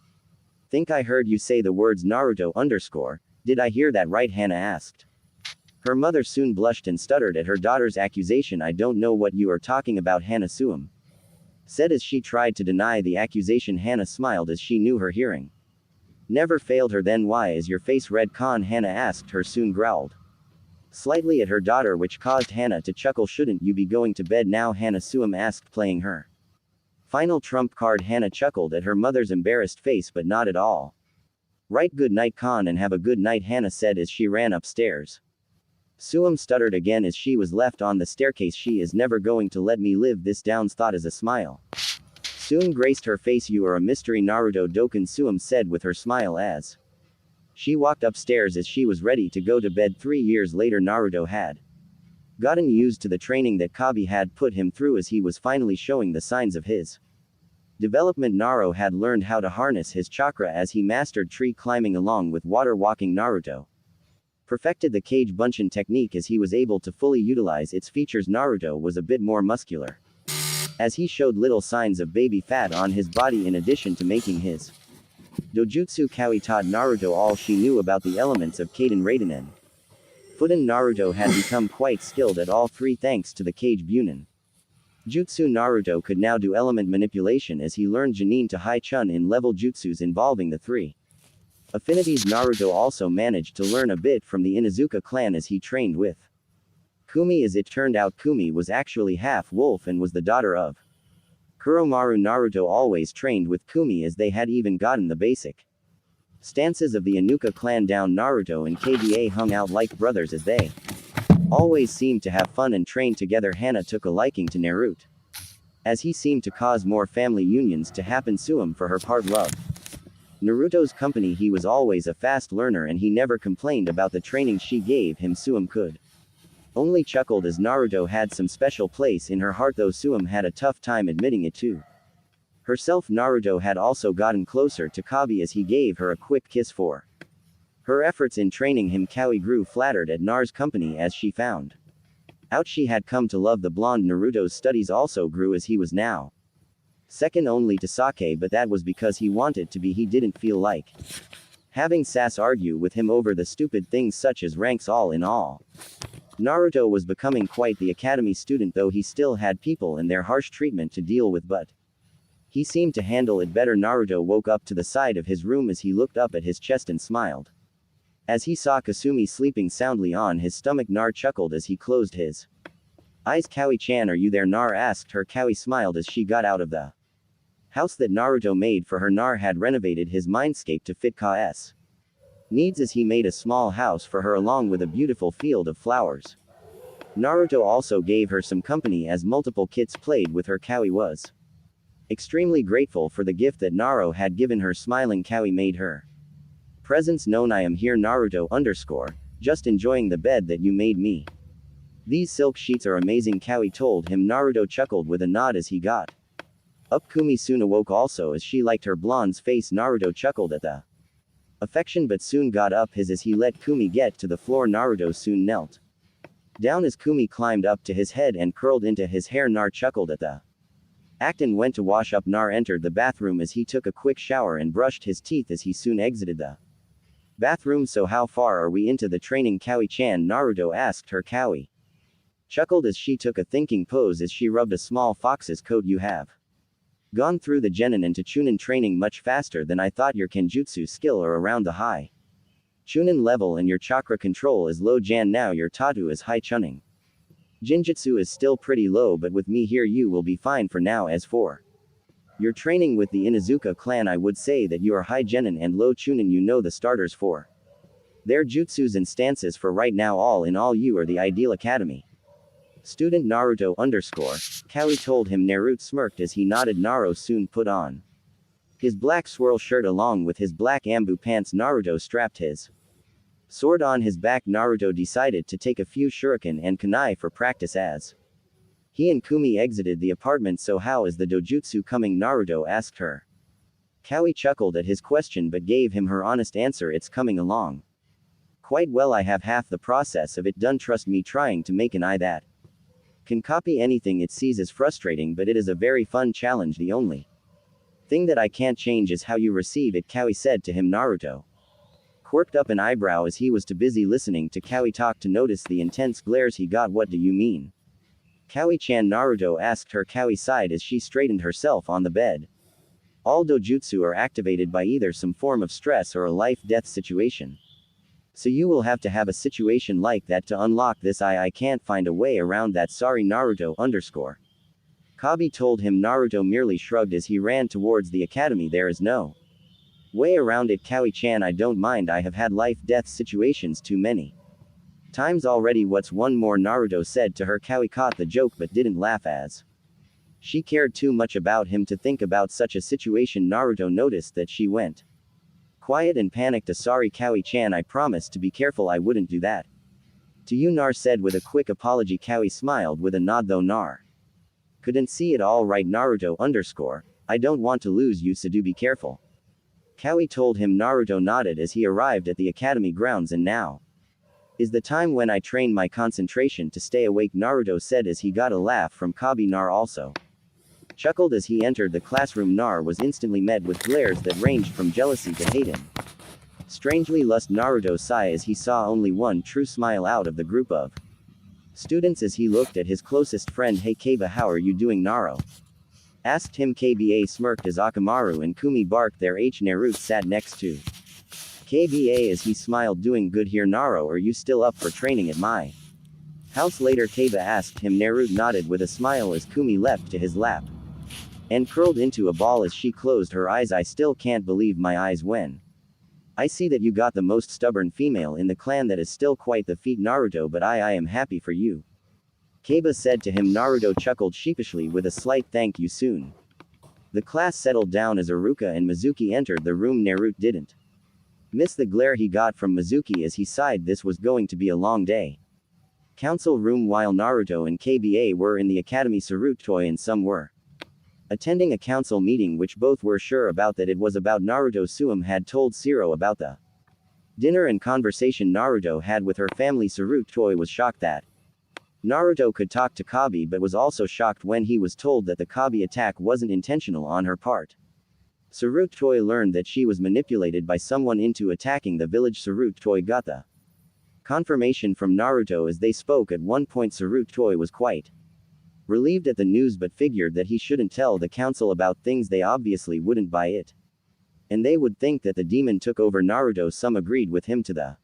think I heard you say the words Naruto Did I hear that right? Hana asked. Her mother soon blushed and stuttered at her daughter's accusation. I don't know what you are talking about, Hana, Tsume said as she tried to deny the accusation. Hana smiled as she knew her hearing never failed her. Then why is your face red, Khan? Hana asked her. Soon growled slightly at her daughter, which caused Hana to chuckle. Shouldn't you be going to bed now, Hana? Tsume asked, playing her final trump card. Hana chuckled at her mother's embarrassed face but not at all. Right, good night, Khan, and have a good night, Hana said as she ran upstairs. Tsume stuttered again as she was left on the staircase. She is never going to let me live this down, thought as a smile soon graced her face. You are a mystery, Naruto Doken, Tsume said with her smile as she walked upstairs as she was ready to go to bed. 3 years later, Naruto had gotten used to the training that Kabi had put him through as he was finally showing the signs of his development. Naruto had learned how to harness his chakra as he mastered tree climbing along with water walking. Naruto perfected the cage bunshin technique as he was able to fully utilize its features. Naruto was a bit more muscular as he showed little signs of baby fat on his body. In addition to making his dojutsu, Kawi taught Naruto all she knew about the elements of Kaden, Raiden and Fuden. Naruto had become quite skilled at all three thanks to the cage bunin jutsu. Naruto could now do element manipulation as he learned Jonin to Hai Chun in level jutsus involving the three affinities. Naruto also managed to learn a bit from the Inuzuka clan as he trained with Kumi. As it turned out, Kumi was actually half wolf and was the daughter of Kuromaru. Naruto always trained with Kumi as they had even gotten the basic stances of the Inuzuka clan down. Naruto and Kba hung out like brothers as they always seemed to have fun and trained together. Hana took a liking to Naruto as he seemed to cause more family unions to happen. Tsume, for her part, loved Naruto's company. He was always a fast learner and he never complained about the training she gave him. Tsume could only chuckled as Naruto had some special place in her heart, though Tsume had a tough time admitting it to herself. Naruto had also gotten closer to Kabi as he gave her a quick kiss for her efforts in training him. Kawi grew flattered at Nar's company as she found out she had come to love the blonde. Naruto's studies also grew as he was now second only to Sake, but that was because he wanted to be. He didn't feel like having Sass argue with him over the stupid things such as ranks. All in all, Naruto was becoming quite the academy student, though he still had people and their harsh treatment to deal with, but he seemed to handle it better. Naruto woke up to the side of his room as he looked up at his chest and smiled. As he saw Kasumi sleeping soundly on his stomach, Nar chuckled as he closed his eyes. Kawi-chan, are you there? Nar asked her. Kawi smiled as she got out of the house that Naruto made for her. Nar had renovated his mindscape to fit Ka's needs as he made a small house for her along with a beautiful field of flowers. Naruto also gave her some company as multiple kids played with her. Kawi was extremely grateful for the gift that Naruto had given her. Smiling, Kawi made her presence known. I am here, Naruto _ just enjoying the bed that you made me. These silk sheets are amazing, Kawi told him. Naruto chuckled with a nod as he got up. Kumi soon awoke also as she liked her blonde's face. Naruto chuckled at the affection but soon got up as he let Kumi get to the floor. Naruto soon knelt down as Kumi climbed up to his head and curled into his hair. Nar chuckled at the act and went to wash up. Nar entered the bathroom as he took a quick shower and brushed his teeth as he soon exited the bathroom. So how far are we into the training, Kawi-chan? Naruto asked her. Kawi chuckled as she took a thinking pose as she rubbed a small fox's coat. You have gone through the Genin and Chunin training much faster than I thought. Your Kenjutsu skill are around the high Chunin level and your chakra control is low Jan. Now your Tatu is high Chunin. Jinjutsu is still pretty low, but with me here you will be fine for now. As for your training with the Inuzuka clan, I would say that you are high Genin and low Chunin. You know the starters for their jutsus and stances. For right now, all in all, you are the ideal academy student. Naruto _ Kawi told him. Naruto smirked as he nodded. Naruto soon put on his black swirl shirt along with his black ambu pants. Naruto strapped his sword on his back. Naruto decided to take a few shuriken and kunai for practice as he and Kumi exited the apartment. So how is the dojutsu coming? Naruto asked her. Kawi chuckled at his question but gave him her honest answer. It's coming along quite well. I have half the process of it done. Trust me, trying to make an eye that can copy anything it sees is frustrating, but it is a very fun challenge. The only thing that I can't change is how you receive it, Kawi said to him. Naruto quirked up an eyebrow as he was too busy listening to Kawi talk to notice the intense glares he got. What do you mean, Kawi-chan? Naruto asked her. Kawi sighed as she straightened herself on the bed. All dojutsu are activated by either some form of stress or a life-death situation. So you will have to have a situation like that to unlock this. I can't find a way around that. Sorry, Naruto _ Kabi told him. Naruto merely shrugged as he ran towards the academy. There is no way around it, Kawi-chan. I don't mind. I have had life-death situations too many times already. What's one more? Naruto said to her. Kawi caught the joke but didn't laugh as she cared too much about him to think about such a situation. Naruto noticed that she went quiet and panicked. Sorry, Kawi-chan, I promised to be careful. I wouldn't do that to you, Nar said with a quick apology. Kawi smiled with a nod, though Nar couldn't see it. All right, Naruto _ I don't want to lose you, so do be careful, Kawi told him. Naruto nodded as he arrived at the academy grounds. And now is the time when I train my concentration to stay awake, Naruto said as he got a laugh from Kabi. Nar also chuckled as he entered the classroom. Nar was instantly met with glares that ranged from jealousy to hate him. Strangely lust, Naruto sighed as he saw only one true smile out of the group of students as he looked at his closest friend. Hey Kaba, how are you doing? Naruto asked him. Kba smirked as Akamaru and Kumi barked. Their Naruto sat next to Kba as he smiled. Doing good here, Naruto. Are you still up for training at my house later? Kaba asked him. Naruto nodded with a smile as Kumi leapt to his lap and curled into a ball as she closed her eyes. I still can't believe my eyes when I see that you got the most stubborn female in the clan. That is still quite the feat, Naruto, but I am happy for you, Kaba said to him. Naruto chuckled sheepishly with a slight thank you. Soon the class settled down as Iruka and Mizuki entered the room. Naruto didn't miss the glare he got from Mizuki as he sighed. This was going to be a long day. Council room. While Naruto and Kba were in the academy, Sarutoi and some were attending a council meeting which both were sure about that it was about Naruto. Tsume had told Shiro about the dinner and conversation Naruto had with her family. Sarutoi was shocked that Naruto could talk to Kabi, but was also shocked when he was told that the Kabi attack wasn't intentional on her part. Sarutoi learned that she was manipulated by someone into attacking the village. Sarutoi got the Confirmation from Naruto as they spoke at one point. Sarutoi was quite relieved at the news but figured that he shouldn't tell the council about things they obviously wouldn't buy it. And they would think that the demon took over Naruto. Some agreed with him to the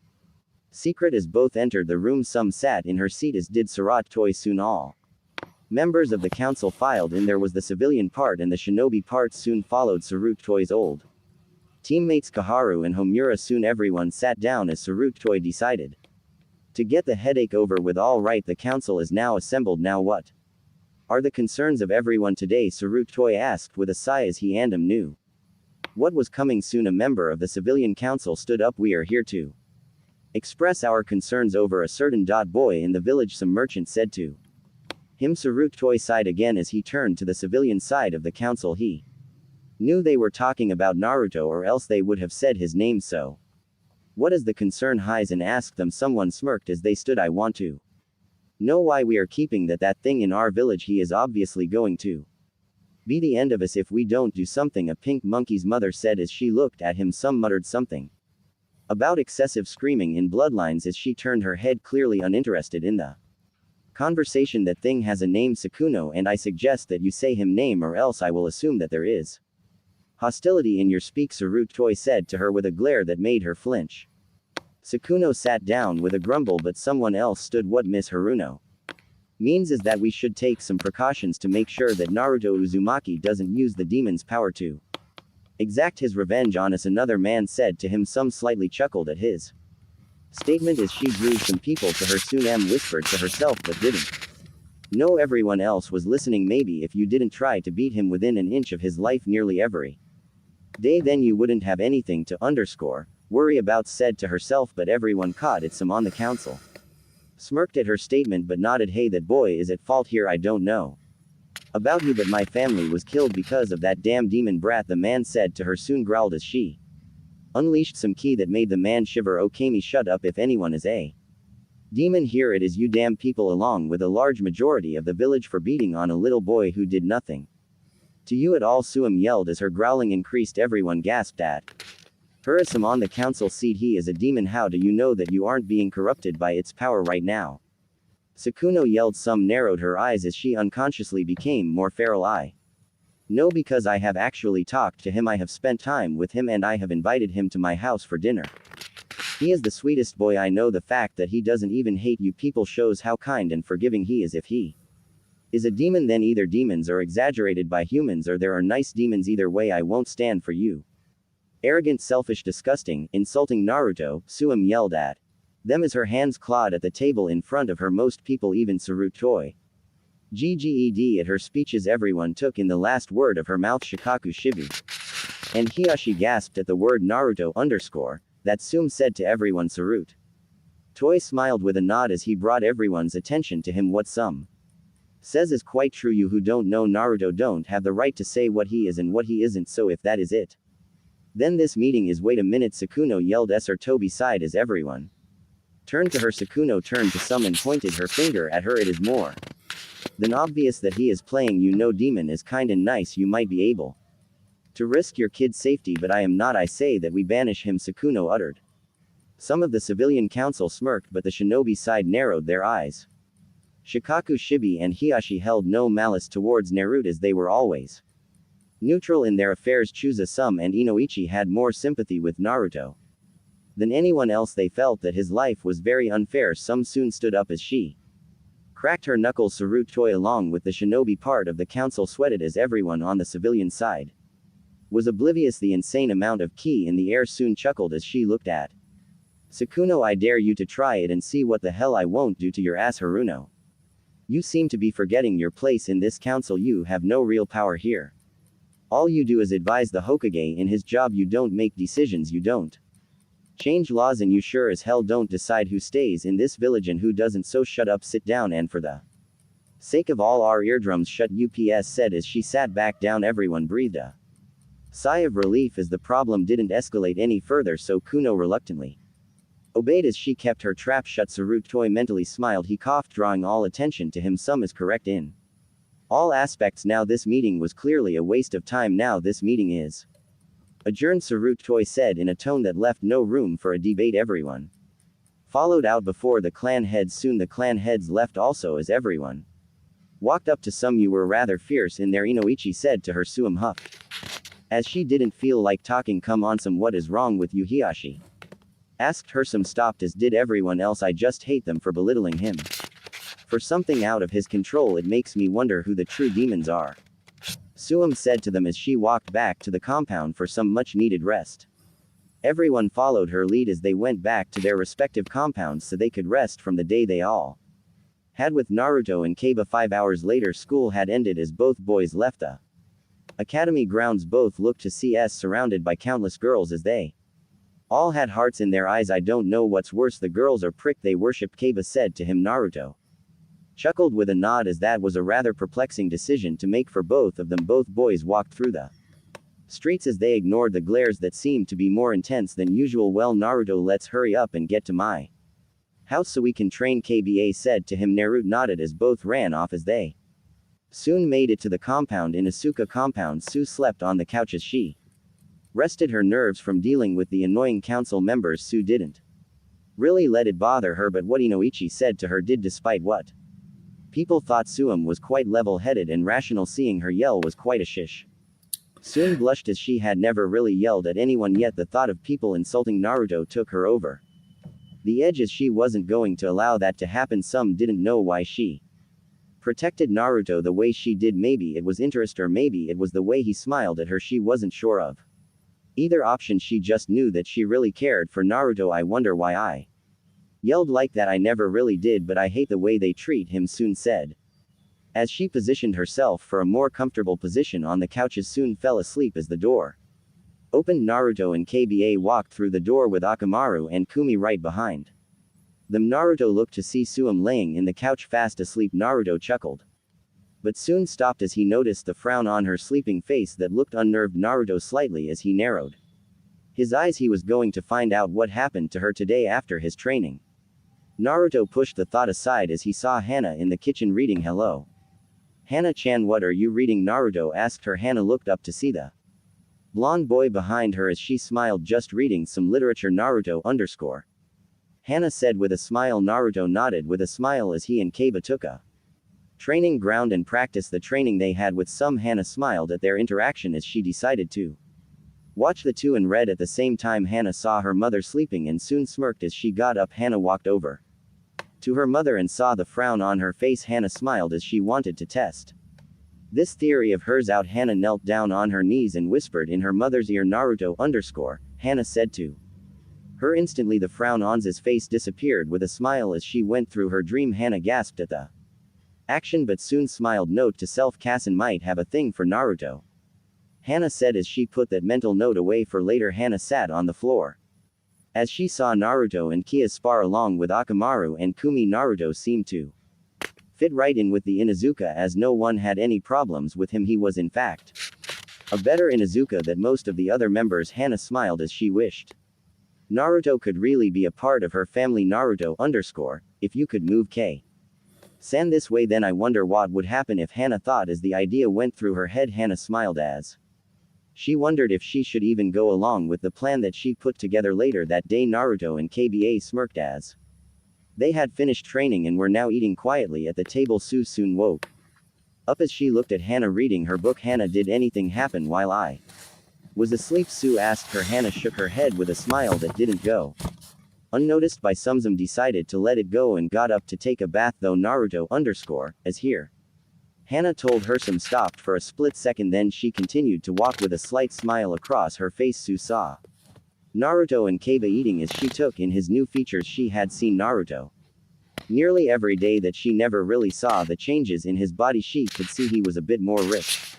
secret as both entered the room. Some sat in her seat as did Sarutoi. Soon all members of the council filed in. There was the civilian part and the shinobi part. Soon followed Sarutoi's old teammates Kaharu and Homura. Soon everyone sat down as Sarutoi decided to get the headache over with. All right, the council is now assembled. Now what are the concerns of everyone today? Sarutoi asked with a sigh as he and him knew what was coming soon. A member of the civilian council stood up. We are here to express our concerns over a certain boy in the village, some merchant said to him. Sarutoi sighed again as he turned to the civilian side of the council. He knew they were talking about Naruto, or else they would have said his name. So what is the concern? Hizen asked them. Someone smirked as they stood. I want to know why we are keeping that thing in our village. He is obviously going to be the end of us if we don't do something, a pink monkey's mother said as she looked at him. Some muttered something about excessive screaming in bloodlines as she turned her head, clearly uninterested in the conversation. That thing has a name, Sukuna, and I suggest that you say him name, or else I will assume that there is hostility in your speak, Sarutoi said to her with a glare that made her flinch. Sukuna sat down with a grumble, but someone else stood. What Miss Haruno means is that we should take some precautions to make sure that Naruto Uzumaki doesn't use the demon's power to exact his revenge on us, another man said to him. Some slightly chuckled at his statement as she drew some people to her. Soon M whispered to herself but didn't know everyone else was listening. Maybe if you didn't try to beat him within an inch of his life nearly every day, then you wouldn't have anything to worry about, said to herself, but everyone caught it. Some on the council smirked at her statement but nodded. Hey, that boy is at fault here. I don't know about you, but my family was killed because of that damn demon brat, the man said to her. Soon growled as she unleashed some ki that made the man shiver. Okami, shut up. If anyone is a demon here, it is you damn people, along with a large majority of the village, for beating on a little boy who did nothing to you at all. Tsume yelled as her growling increased. Everyone gasped at her. Some on the council seat. He is a demon. How do you know that you aren't being corrupted by its power right now? Sukuna yelled. Some narrowed her eyes as she unconsciously became more feral. I know, because I have actually talked to him. I have spent time with him and I have invited him to my house for dinner. He is the sweetest boy I know. The fact that he doesn't even hate you people shows how kind and forgiving he is. If he is a demon, then either demons are exaggerated by humans or there are nice demons. Either way, I won't stand for you. Arrogant, selfish, disgusting, insulting Naruto, Tsume yelled at them as her hands clawed at the table in front of her. Most people, even Sarutoi, gged at her speeches. Everyone took in the last word of her mouth. Shikaku Shibi and Hiyashi gasped at the word Naruto that Tsume said to everyone. Sarutoi smiled with a nod as he brought everyone's attention to him. What some says is quite true. You who don't know Naruto don't have the right to say what he is and what he isn't. So if that is it, then this meeting is. Wait a minute, Sukuna yelled. Sir Toby sighed as everyone turned to her. Sukuna turned to Some and pointed her finger at her. It is more than obvious that he is playing you. No demon is kind and nice. You might be able to risk your kid's safety, but I am not. I say that we banish him, Sukuna uttered. Some of the civilian council smirked, but the shinobi side narrowed their eyes. Shikaku Shibi and Hiyashi held no malice towards Naruto as they were always neutral in their affairs. Chusa, Some and Inoichi had more sympathy with Naruto than anyone else. They felt that his life was very unfair. Some soon stood up as she cracked her knuckles. Sarutoi, along with the shinobi part of the council, sweated as everyone on the civilian side was oblivious the insane amount of ki in the air. Soon chuckled as she looked at Sukuna. I dare you to try it and see what the hell I won't do to your ass, Haruno. You seem to be forgetting your place in this council. You have no real power here. All you do is advise the Hokage in his job. You don't make decisions. You don't change laws, and you sure as hell don't decide who stays in this village and who doesn't. So shut up, sit down, and for the sake of all our eardrums, shut UPS said as she sat back down. Everyone breathed a sigh of relief as the problem didn't escalate any further. So Kuno reluctantly obeyed as she kept her trap shut. Sarutoi mentally smiled. He coughed, drawing all attention to him. Some is correct in all aspects. Now this meeting was clearly a waste of time. Now this meeting is adjourned, Sarutoi said in a tone that left no room for a debate. Everyone Followed out before the clan heads. Soon the clan heads left also as everyone walked up to some. You were rather fierce in there, Inoichi said to her. Tsume huffed, as she didn't feel like talking. Come on, some, what is wrong with you? Hiyashi asked her. Some stopped, as did everyone else. I just hate them for belittling him for something out of his control. It makes me wonder who the true demons are, Tsume said to them as she walked back to the compound for some much needed rest. Everyone followed her lead as they went back to their respective compounds so they could rest from the day they all had with Naruto and Kaiba. 5 hours later, school had ended as both boys left the academy grounds. Both looked to see surrounded by countless girls as they all had hearts in their eyes. I don't know what's worse, the girls or prick they worshipped, Kaiba said to him. Naruto chuckled with a nod as that was a rather perplexing decision to make for both of them. Both boys walked through the streets as they ignored the glares that seemed to be more intense than usual. Well, Naruto, let's hurry up and get to my house so we can train, Kba said to him. Naruto nodded as both ran off as they soon made it to the compound. Inuzuka compound. Sue slept on the couch as she rested her nerves from dealing with the annoying council members. Sue didn't really let it bother her, but what Inoichi said to her did, despite what people thought. Tsume was quite level-headed and rational. Seeing her yell was quite a shish. Soon blushed as she had never really yelled at anyone yet. The thought of people insulting Naruto took her over the edge as she wasn't going to allow that to happen. Some didn't know why she protected Naruto the way she did. Maybe it was interest, or maybe it was the way he smiled at her. She wasn't sure of either option. She just knew that she really cared for Naruto. I wonder why I yelled like that. I never really did, but I hate the way they treat him, Soon said, as she positioned herself for a more comfortable position on the couches. Soon fell asleep as the door opened. Naruto and Kba walked through the door with Akamaru and Kumi right behind them. Naruto looked to see Tsume laying in the couch fast asleep. Naruto chuckled, but soon stopped as he noticed the frown on her sleeping face that looked unnerved. Naruto slightly as he narrowed his eyes. He was going to find out what happened to her today after his training. Naruto pushed the thought aside as he saw Hana in the kitchen reading. Hello, Hana-chan, what are you reading? Naruto asked her. Hana looked up to see the blonde boy behind her as she smiled. Just reading some literature, Naruto _ Hana said with a smile. Naruto nodded with a smile as he and Kaiba took a training ground and practiced the training they had with some. Hana smiled at their interaction as she decided to watch the two and read at the same time. Hana saw her mother sleeping and soon smirked as she got up. Hana walked over to her mother and saw the frown on her face. Hana smiled as she wanted to test this theory of hers out. Hana knelt down on her knees and whispered in her mother's ear. Naruto _ Hana said to her. Instantly the frown on his face disappeared with a smile as she went through her dream. Hana gasped at the action but soon smiled. Note to self, Kassen might have a thing for Naruto, Hana said as she put that mental note away for later. Hana sat on the floor as she saw Naruto and Kia spar along with Akamaru and Kumi. Naruto seemed to fit right in with the Inuzuka as no one had any problems with him. He was in fact a better Inuzuka than most of the other members. Hana smiled as she wished Naruto could really be a part of her family. Naruto _ if you could move San this way, then I wonder what would happen if Hana thought as the idea went through her head. Hana smiled as she wondered if she should even go along with the plan that she put together later that day. Naruto and Kba smirked as they had finished training and were now eating quietly at the table. Sue soon woke up as she looked at Hana reading her book. Hana, did anything happen while I was asleep? Sue asked her. Hana shook her head with a smile that didn't go unnoticed by some. Decided to let it go and got up to take a bath though. Naruto _ as here Hana told her. Some stopped for a split second, then she continued to walk with a slight smile across her face. Sue saw Naruto and Kaba eating as she took in his new features. She had seen Naruto nearly every day that she never really saw the changes in his body. She could see he was a bit more ripped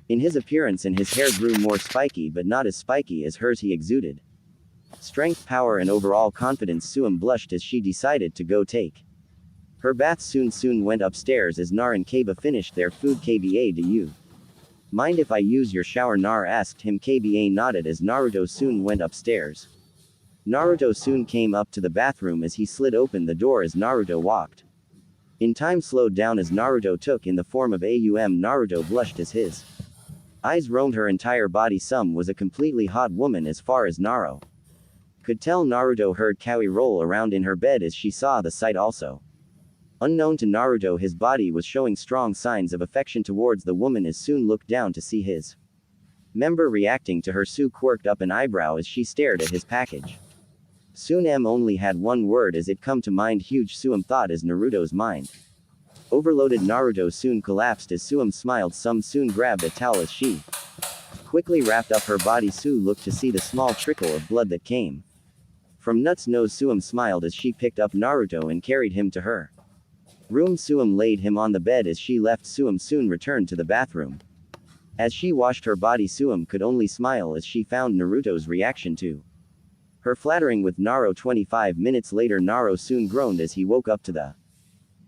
in his appearance and his hair grew more spiky, but not as spiky as hers. He exuded strength, power and overall confidence. Tsume blushed as she decided to go take her bath. Soon went upstairs as Nar and Kaba finished their food. Kba, do you mind if I use your shower? Nar asked him. Kba nodded as Naruto soon went upstairs. Naruto soon came up to the bathroom as he slid open the door as Naruto walked in. Time slowed down as Naruto took in the form of Aum. Naruto blushed as his eyes roamed her entire body. Some was a completely hot woman as far as Naruto Could tell Naruto heard Kawi roll around in her bed as she saw the sight also. Unknown to Naruto, his body was showing strong signs of affection towards the woman as Tsume looked down to see his member reacting to her. Tsume quirked up an eyebrow as she stared at his package. Tsume only had one word as it come to mind. Huge. Tsume thought as Naruto's mind overloaded. Naruto soon collapsed as Tsume smiled some. Soon grabbed a towel as she quickly wrapped up her body. Tsume looked to see the small trickle of blood that came from Nut's nose. Tsume smiled as she picked up Naruto and carried him to her room. Tsume laid him on the bed as she left. Tsume soon returned to the bathroom. As she washed her body, Tsume could only smile as she found Naruto's reaction to her flattering with Naruto. 25 minutes later, Naruto soon groaned as he woke up to the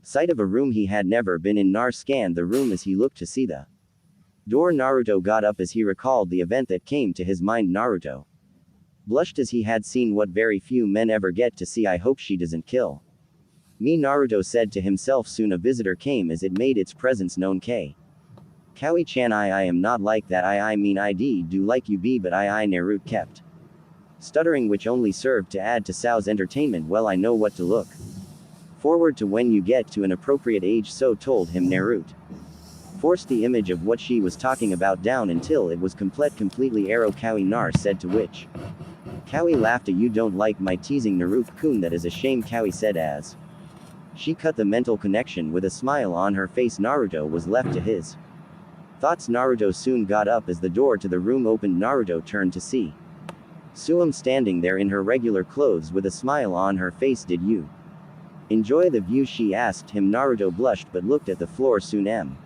sight of a room he had never been in. Naruto scanned the room as he looked to see the door. Naruto got up as he recalled the event that came to his mind. Naruto blushed as he had seen what very few men ever get to see. I hope she doesn't kill me, Naruto said to himself. Soon a visitor came as it made its presence known. Kawi-chan, I am not like that. I mean I do like you be, but I Naruto kept stuttering, which only served to add to Sao's entertainment. Well, I know what to look forward to when you get to an appropriate age, so told him. Naruto forced the image of what she was talking about down until it was completely arrow. Kawi Nar said, to which Kawi laughed. You don't like my teasing, Naruto-kun? That is a shame, Kawi said as she cut the mental connection with a smile on her face. Naruto was left to his thoughts. Naruto soon got up as the door to the room opened. Naruto turned to see Tsume standing there in her regular clothes with a smile on her face. Did you enjoy the view? She asked him. Naruto blushed but looked at the floor. Tsume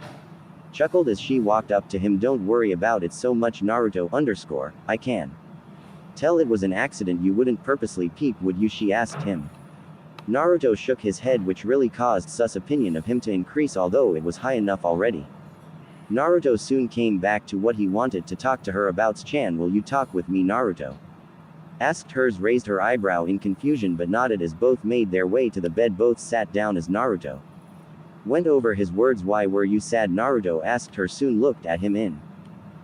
chuckled as she walked up to him. Don't worry about it so much, Naruto. I can tell it was an accident. You wouldn't purposely peep, would you? She asked him. Naruto shook his head, which really caused Su's opinion of him to increase, although it was high enough already. Naruto soon came back to what he wanted to talk to her about. Chan, will you talk with me? Naruto asked. Hers raised her eyebrow in confusion but nodded as both made their way to the bed. Both sat down as Naruto went over his words. Why were you sad? Naruto asked her. Soon looked at him in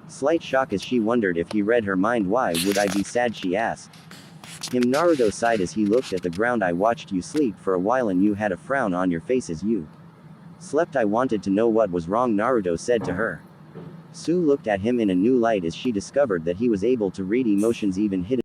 slight shock as she wondered if he read her mind. Why would I be sad? She asked him. Naruto sighed as he looked at the ground. I watched you sleep for a while and you had a frown on your face as you slept. I wanted to know what was wrong, Naruto said to her. Tsu looked at him in a new light as she discovered that he was able to read emotions even hidden